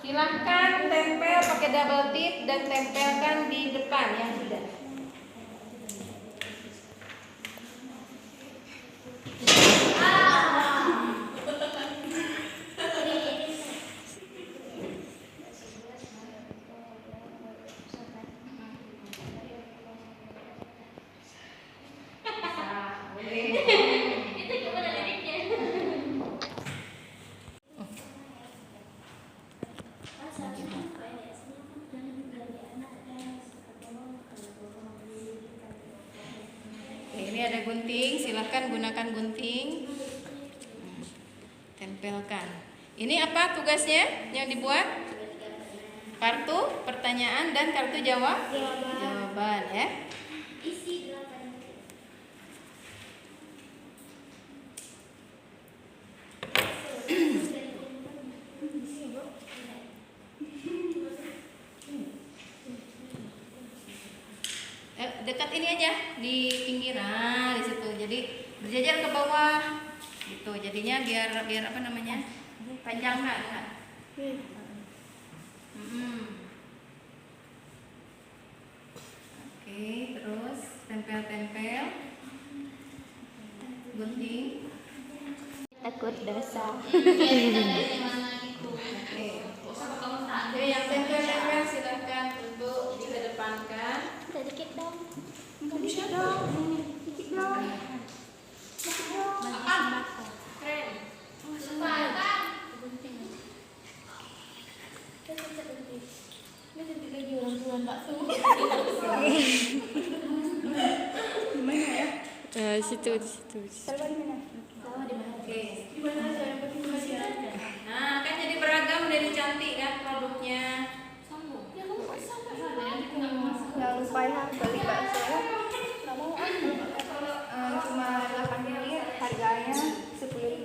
Silahkan tempel pakai double tip dan tempelkan di depan yang sudah. Itu gimana liriknya? Oke, ini ada gunting, silahkan gunakan gunting. Tempelkan. Ini apa tugasnya yang dibuat? Kartu pertanyaan dan kartu jawaban ya. Isi 8. Dekat ini aja di pinggiran di situ. Jadi berjajar ke bawah gitu. Jadinya biar apa namanya? Panjang kan? Oke, terus tempel-tempel. Gunting. Takut dosa. Oke, yang tempel-tempel silahkan untuk dikedepankan. Dikit dong. Keren. Situ di situ. Oke. Nah, kan jadi beragam, jadi cantik kan produknya. Jangan lupa ya beli bakso ya. Cuma 8 menit, harganya 10.000.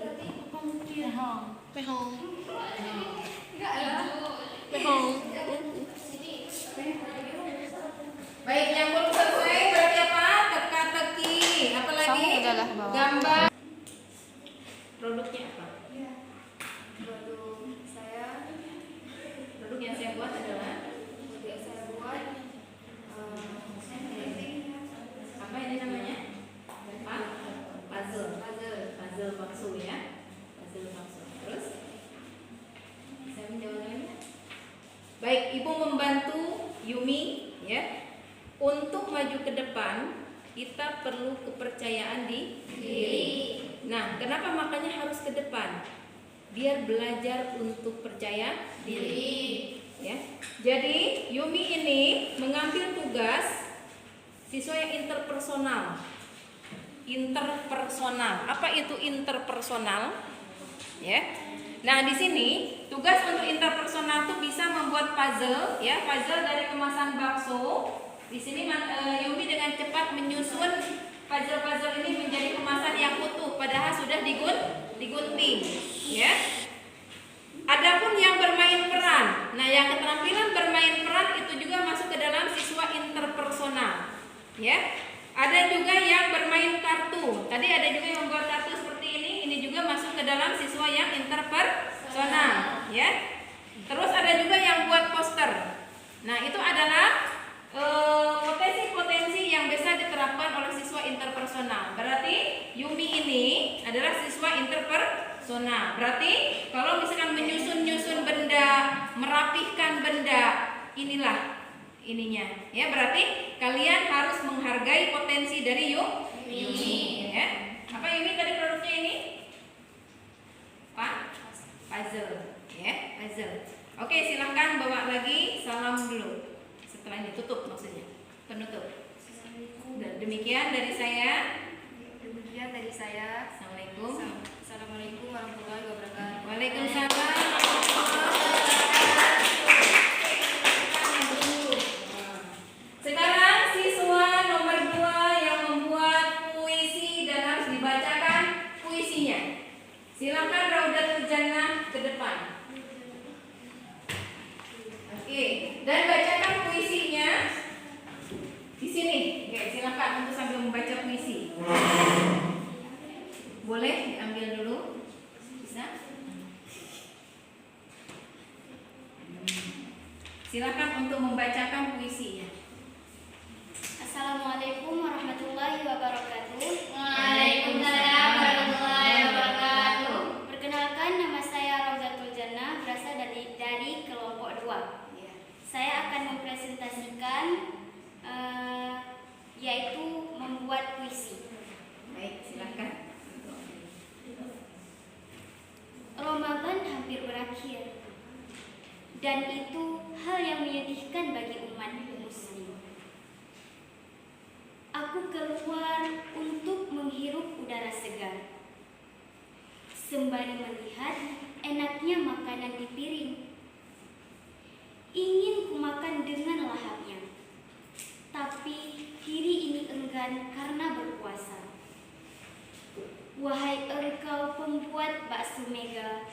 Baik, yang belum selesai berarti apa? Teka-teki. Apalagi? Gambar. Produknya apa? Produk yang saya buat adalah apa ini namanya? Puzzle bakso ya. Puzzle bakso. Terus saya menjawabnya. Baik, Ibu membantu Yumi ya. Untuk maju ke depan, kita perlu kepercayaan diri. Nah, kenapa makanya harus ke depan? Biar belajar untuk percaya diri. Ya. Jadi Yumi ini mengambil tugas siswa yang interpersonal. Apa itu interpersonal? Ya. Nah, di sini tugas untuk interpersonal itu bisa membuat puzzle, ya, puzzle dari kemasan bakso. Di sini Yumi dengan cepat menyusun puzzle-puzzle ini menjadi kemasan yang utuh, padahal sudah digunting, ya. Adapun yang bermain peran, nah yang keterampilan bermain peran itu juga masuk ke dalam siswa interpersonal, ya. Ada juga yang bermain kartu. Tadi ada juga yang membuat kartu seperti ini juga masuk ke dalam siswa yang interpersonal, ya. Terus ada juga yang buat poster. Nah, itu adalah potensi-potensi yang bisa diterapkan oleh siswa interpersonal. Berarti Yumi ini adalah siswa interpersonal. Berarti kalau misalkan menyusun benda, merapihkan benda, inilah ininya. Ya, berarti kalian harus menghargai potensi dari Yumi. Ya. Apa Yumi tadi produknya ini? Puzzle. Ya, puzzle. Oke, silahkan bawa lagi. Salam dulu. Setelah ini tutup maksudnya. Penutup. Dan demikian dari saya. Assalamualaikum. Assalamualaikum warahmatullahi wabarakatuh. Waalaikumsalam. Sekarang siswa nomor 2 yang membuat puisi dan harus dibacakan puisinya. Silakan Raudatul Jannah ke depan. Oke, dan bacakan puisinya di sini. Oke, silakan untuk sambil membaca puisi. Boleh diambil dulu? Bisa? Silakan untuk membacakan puisinya. Assalamualaikum warahmatullahi wabarakatuh. Waalaikumsalam warahmatullahi wabarakatuh. Perkenalkan, nama saya Raudatul Jannah, berasal dari kelompok 2. Saya akan mempresentasikan yaitu membuat puisi. Baik, silakan. Ramadan hampir berakhir, dan itu hal yang menyedihkan bagi umat muslim. Aku keluar untuk menghirup udara segar, sembari melihat enaknya membuat bakso mega.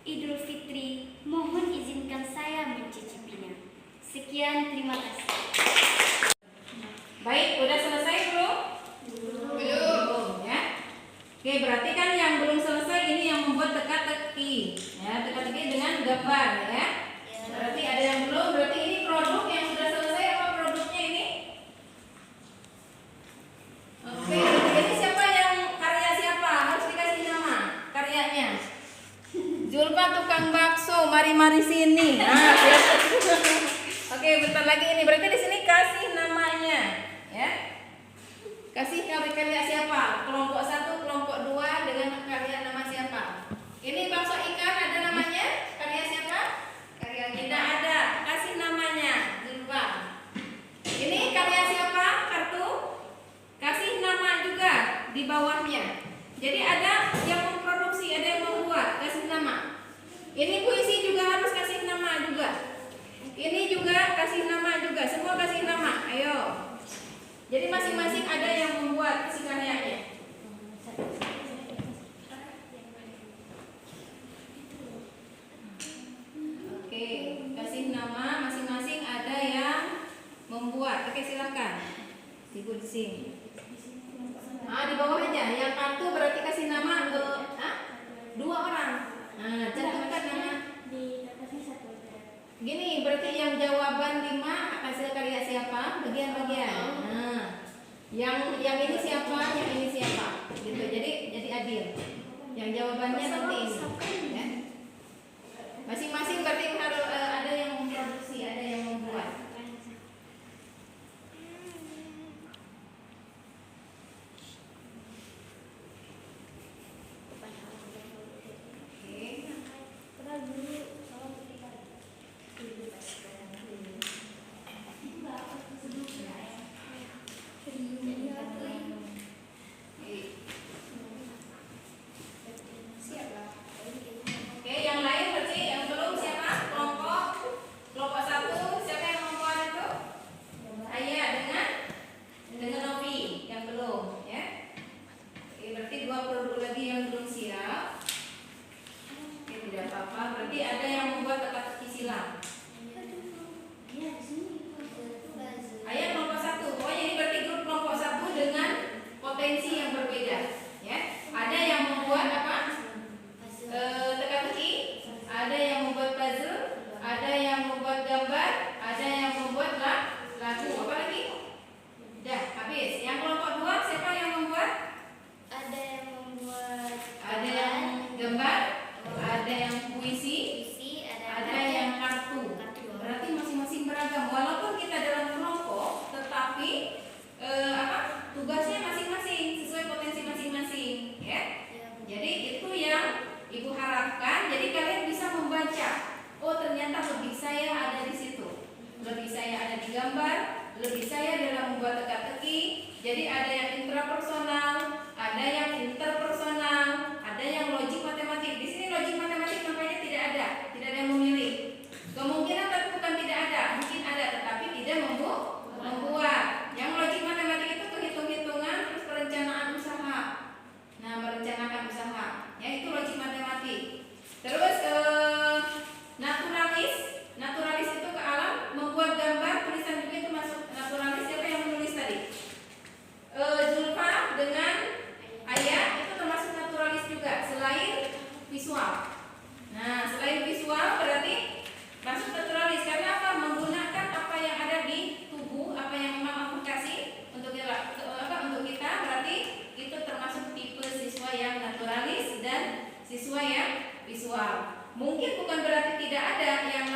Idul Fitri, mohon izinkan saya mencicipinya. Sekian, terima kasih. Baik, udah selesai belum? Belum ya. Oke, berarti kan yang belum selesai ini yang membuat teka-teki. Ya, teka-teki dengan gambar ya. Berarti ada yang belum, berarti ini produk yang sudah selesai apa produknya ini? Oke, jadi siapa yang karya siapa? Harus dikasih nama karyanya. Zulfa tukang bakso, mari-mari sini. Nah, biar. Oke, bentar lagi ini. Berarti di sini kasih namanya, ya. Kasih karya siapa? Kelompok 1, kelompok 2 dengan karya nama siapa? Ini bakso ikan ada namanya? Karya siapa? Karya Tidak ada. Kasih namanya, Zulfa. Ini karya siapa? Kartu. Kasih nama juga di bawahnya. Jadi ada yang memproduksi, ada yang membuat, kasih nama. Ini puisi juga harus kasih nama juga. Ini juga kasih nama juga. Semua kasih nama. Ayo. Jadi masing-masing ada yang membuat si karyanya. Oke, kasih nama masing-masing ada yang membuat. Oke, silakan. Ibu di sini. Di bawah aja. Yang kartu berarti kasih nama ke 2 orang. Nah, cantumkan nama. Gini, berarti yang jawaban 5 hasil karya siapa? Bagian-bagian. Nah, yang ini siapa? Yang ini siapa? Gitu. Jadi adil. Yang jawabannya nanti ini. Ya. Masing-masing berarti harus ada yang memproduksi, ada yang membuat. Oke, yang lain berarti yang belum siapa? Kelompok 1 siapa yang membuat itu? Saya dengan Novi yang belum, ya. Oke, berarti 2 produk lagi yang belum siap. Oke, tidak apa-apa. Berarti ada yang membuat teka-teki silang. Ayah kelompok 1. Pokoknya ini berarti grup kelompok 1 dengan potensi yang berbeda, ya. Ada yang membuat apa? Teka-teki, ada yang membuat puzzle, ada yang membuat gambar, ada yang membuat lagu. Apa lagi? Udah, habis. Yang kelompok 2 siapa yang membuat? Ada yang membuat Gambar, ada yang puisi, ada yang kartu. Berarti masing-masing beragam. Walaupun kita dalam kelompok, tetapi tugasnya masing-masing sesuai potensi masing-masing, ya. Jadi itu yang Ibu harapkan. Jadi kalian bisa membaca. Oh, ternyata lebih saya ada di situ. Lebih saya ada di gambar, lebih saya dalam membuat teka-teki. Jadi ada yang intrapersonal, ada yang interpersonal, ada yang logik matematik. Di sini logik matematik nampaknya tidak ada yang memilih. Kemungkinan tapi bukan tidak ada, mungkin ada tetapi tidak membuat. Yang logik matematik itu hitung-hitungan terus perencanaan usaha. Nah, merencanakan usaha. Ya, itu logik matematik. Terus naturalis itu ke alam, membuat gambar, tulisan juga itu masuk naturalis. Siapa yang menulis tadi? Zulfa dengan Ayah itu termasuk naturalis juga, selain visual. Nah, selain visual berarti masuk naturalis karena apa? Menggunakan apa yang ada di tubuh, apa yang memang aplikasi untuk kita berarti itu termasuk tipe siswa yang naturalis dan siswa yang visual. Mungkin bukan berarti tidak ada yang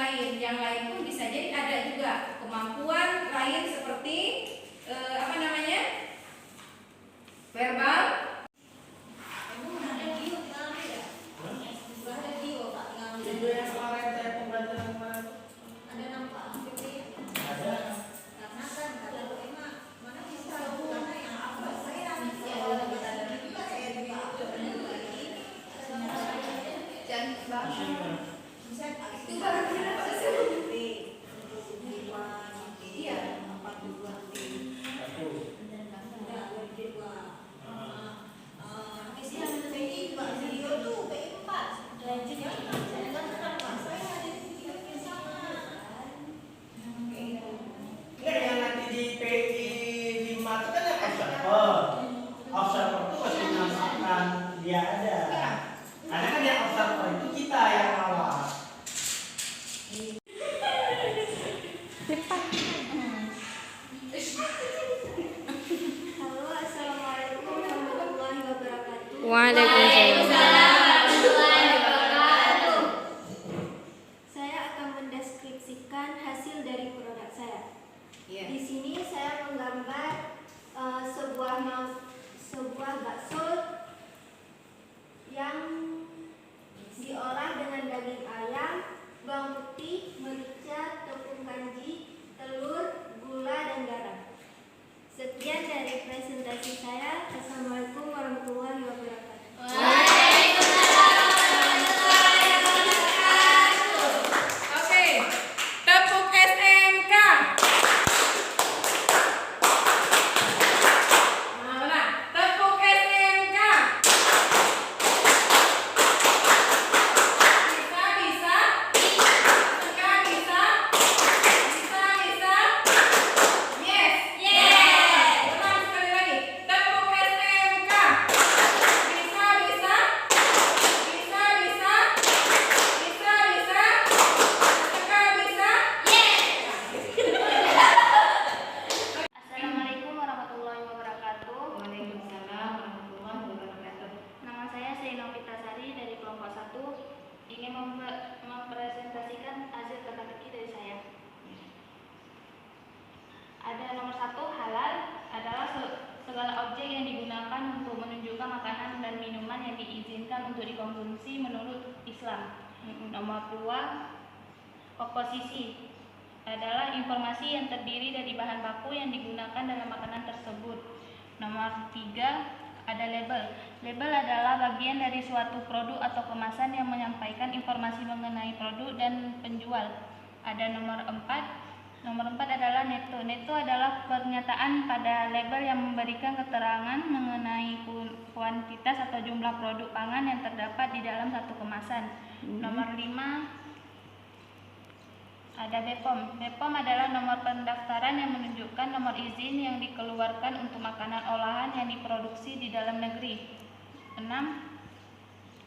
lain pun bisa jadi ada juga kemampuan lain seperti verbal. dia ada. Karena kan yang observer itu kita yang awal. Halo, assalamualaikum warahmatullahi wabarakatuh. Waalaikumsalam. Saya akan mendeskripsikan hasil dari produk saya. Iya. Di sini saya menggambar sebuah bakso yang diolah dengan daging ayam, bawang putih, merica, tepung kanji, telur, gula, dan garam. Sekian dari presentasi saya. Assalamualaikum warahmatullahi wabarakatuh. Oke, tepuk SMK. Nah, tepuk SMK. Bisa, Tengah bisa. Bisa. Yes. Ulang sekali lagi. Tepuk SMK. Bisa. Tengah bisa. Assalamualaikum warahmatullahi wabarakatuh. Waalaikumsalam warahmatullahi wabarakatuh. Nama saya Seno Pitasari dari kelompok 1. Ingin mempresentasikan hasil teka-teki dari saya. Ada nomor 1, halal adalah segala objek yang digunakan untuk menunjukkan makanan dan minuman yang diizinkan untuk dikonsumsi menurut Islam. Nomor 2, komposisi adalah informasi yang terdiri dari bahan baku yang digunakan dalam makanan tersebut. Nomor 3, ada label. Label adalah bagian dari suatu produk atau kemasan yang menyampaikan informasi mengenai produk dan penjual. Ada nomor 4. Nomor 4 adalah neto. Neto adalah pernyataan pada label yang memberikan keterangan mengenai kuantitas atau jumlah produk pangan yang terdapat di dalam satu kemasan. Nomor 5, ada BPOM. BPOM adalah nomor pendaftaran yang menunjukkan nomor izin yang dikeluarkan untuk makanan olahan yang diproduksi di dalam negeri. 6,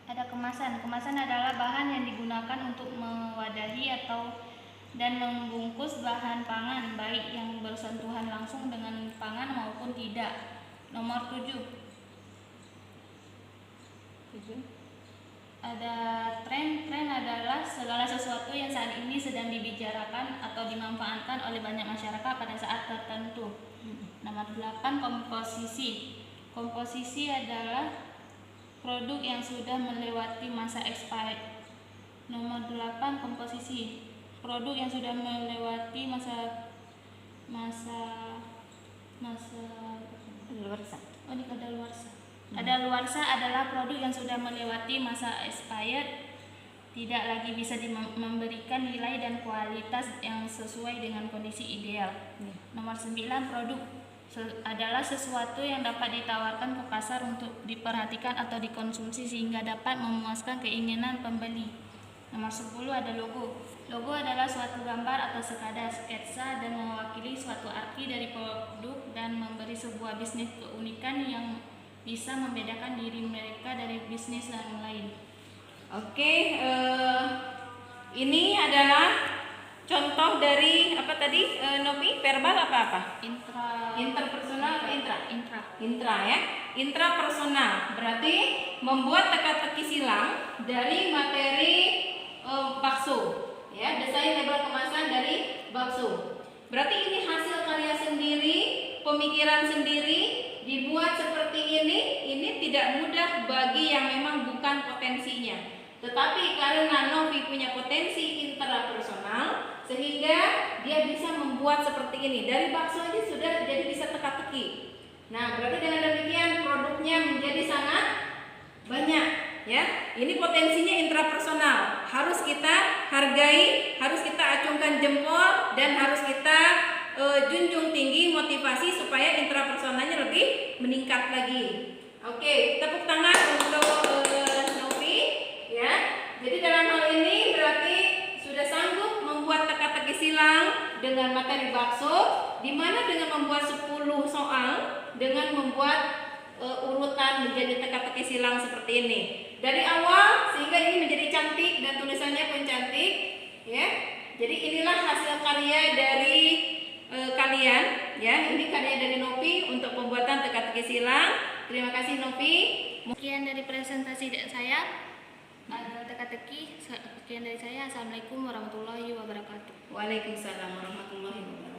ada kemasan. Kemasan adalah bahan yang digunakan untuk mewadahi dan membungkus bahan pangan, baik yang bersentuhan langsung dengan pangan maupun tidak. Nomor 7, ada tren. Tren adalah segala sesuatu yang saat ini sedang dibicarakan atau dimanfaatkan oleh banyak masyarakat pada saat tertentu. Nomor 8, komposisi. Komposisi adalah produk yang sudah melewati masa expired. Nomor 8, komposisi. Produk yang sudah melewati masa kadaluarsa. Kadaluarsa adalah produk yang sudah melewati masa expired, tidak lagi bisa memberikan nilai dan kualitas yang sesuai dengan kondisi ideal. Nomor 9, produk adalah sesuatu yang dapat ditawarkan ke pasar untuk diperhatikan atau dikonsumsi sehingga dapat memuaskan keinginan pembeli. Nomor 10, ada logo. Logo adalah suatu gambar atau sekadar sketsa dan mewakili suatu arti dari produk dan memberi sebuah bisnis keunikan yang bisa membedakan diri mereka dari bisnis yang lain. Oke, ini adalah contoh dari apa tadi, Novi? Verbal apa? Interpersonal atau intra ya. Intrapersonal berarti membuat teka-teki silang dari materi bakso. Ya, desain label kemasan dari bakso. Berarti ini hasil karya sendiri, pemikiran sendiri, dibuat seperti ini tidak mudah bagi yang memang bukan potensinya. Tetapi karena Novi punya potensi intrapersonal, sehingga dia bisa membuat seperti ini. Dari bakso aja sudah jadi bisa teka-teki. Nah, berarti dengan demikian produknya menjadi sangat banyak. Ya, ini potensinya intrapersonal. Harus kita hargai, harus kita acungkan jempol, dan harus kita junjung tinggi motivasi supaya intrapersonalnya lebih meningkat lagi. Oke, tepuk tangan untuk Novi ya. Jadi dalam hal ini berarti sudah sanggup membuat teka-teki silang dengan materi bakso, di mana dengan membuat 10 soal dengan membuat urutan menjadi teka-teki silang seperti ini. Dari awal sehingga ini menjadi cantik dan tulisannya pun cantik, ya. Jadi inilah hasil karya dari kalian, ya. Ini karya dari Novi untuk pembuatan teka-teki silang. Terima kasih Novi. Sekian dari presentasi saya. Teka-teki. Sekian dari saya. Assalamualaikum warahmatullahi wabarakatuh. Waalaikumsalam warahmatullahi wabarakatuh.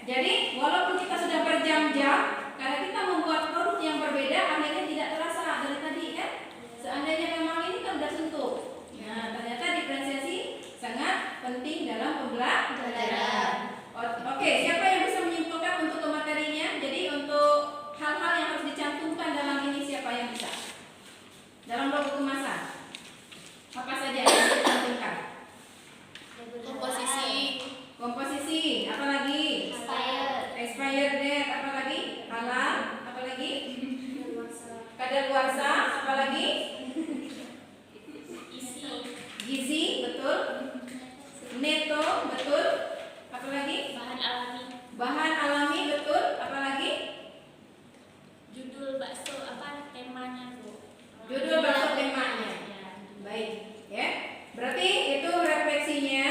Jadi walaupun kita sudah berjam-jam, karena kita membuat produk yang berbeda, akhirnya tidak terasa dari tadi ya. Seandainya memang ini kan sudah suntuk. Nah, ternyata diferensiasi sangat penting dalam pembelajaran. Oke, siapa yang bisa menyimpulkan untuk ke materinya? Jadi untuk hal-hal yang harus dicantumkan dalam ini siapa yang bisa? Dalam buku kemasan. Apa saja yang harus dicantumkan? Komposisi, apa lagi? Expired date, apa lagi? Halal, apa lagi? Kadaluarsa, apa lagi? Gizi, betul. Neto, betul. Apa lagi? Bahan alami, betul. Apa lagi? Judul bakso apa temanya, Bu? Judul bakso temanya. Baik, ya. Berarti itu refleksinya.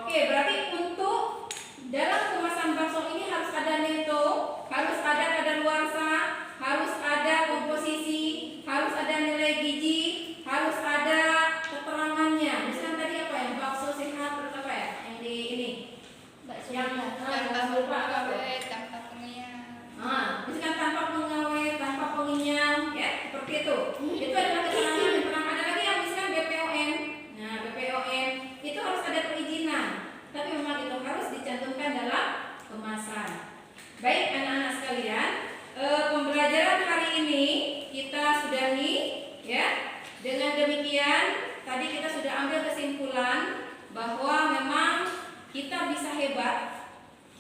Oke, berarti untuk dalam kemasan bakso ini harus ada neto, harus ada kadaluarsa, harus ada komposisi, harus ada nilai gizi, harus ada keterangannya. Misalnya tadi apa yang bakso sehat, terus apa ya? Yang di ini. Yang Tanpa pengawet, tanpa pengian. misalkan tanpa pengawet, tanpa penginyam, ya seperti itu. Itu adalah keterangan yang pernah ada lagi yang misalkan BPOM. Nah, BPOM itu harus ada perizinan, tapi memang itu harus dicantumkan dalam kemasan. Baik anak-anak sekalian, pembelajaran hari ini kita sudahi, ya. Dengan demikian, tadi kita sudah ambil kesimpulan bahwa memang kita bisa hebat,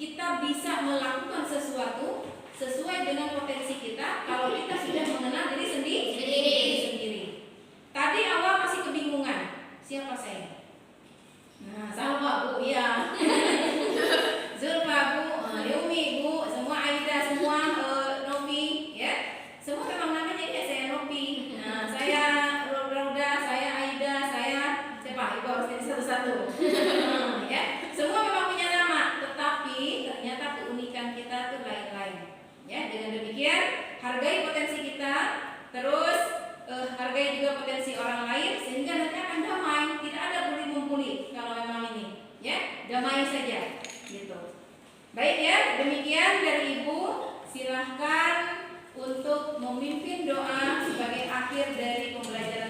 kita bisa melakukan sesuatu sesuai dengan potensi kita kalau kita sudah mengenal diri sendiri. Tadi awal masih kebingungan, siapa saya? Nah, sama Bu, ya. Zulfa Bu, Yumi Bu, semua Aida, semua Novi, ya. Semua memang namanya ya saya Novi. Nah, saya Roda, saya Aida, saya siapa? Ibu harus jadi satu-satu. Ya. Semua memang punya nama, tetapi ternyata keunikan kita tuh lain-lain. Ya, dengan demikian hargai potensi kita, terus hargai juga potensi orang lain sehingga nanti akan damai, tidak ada bully-membuli kalau memang ini, ya, damai saja, gitu. Baik ya, demikian dari Ibu, silahkan untuk memimpin doa sebagai akhir dari pembelajaran.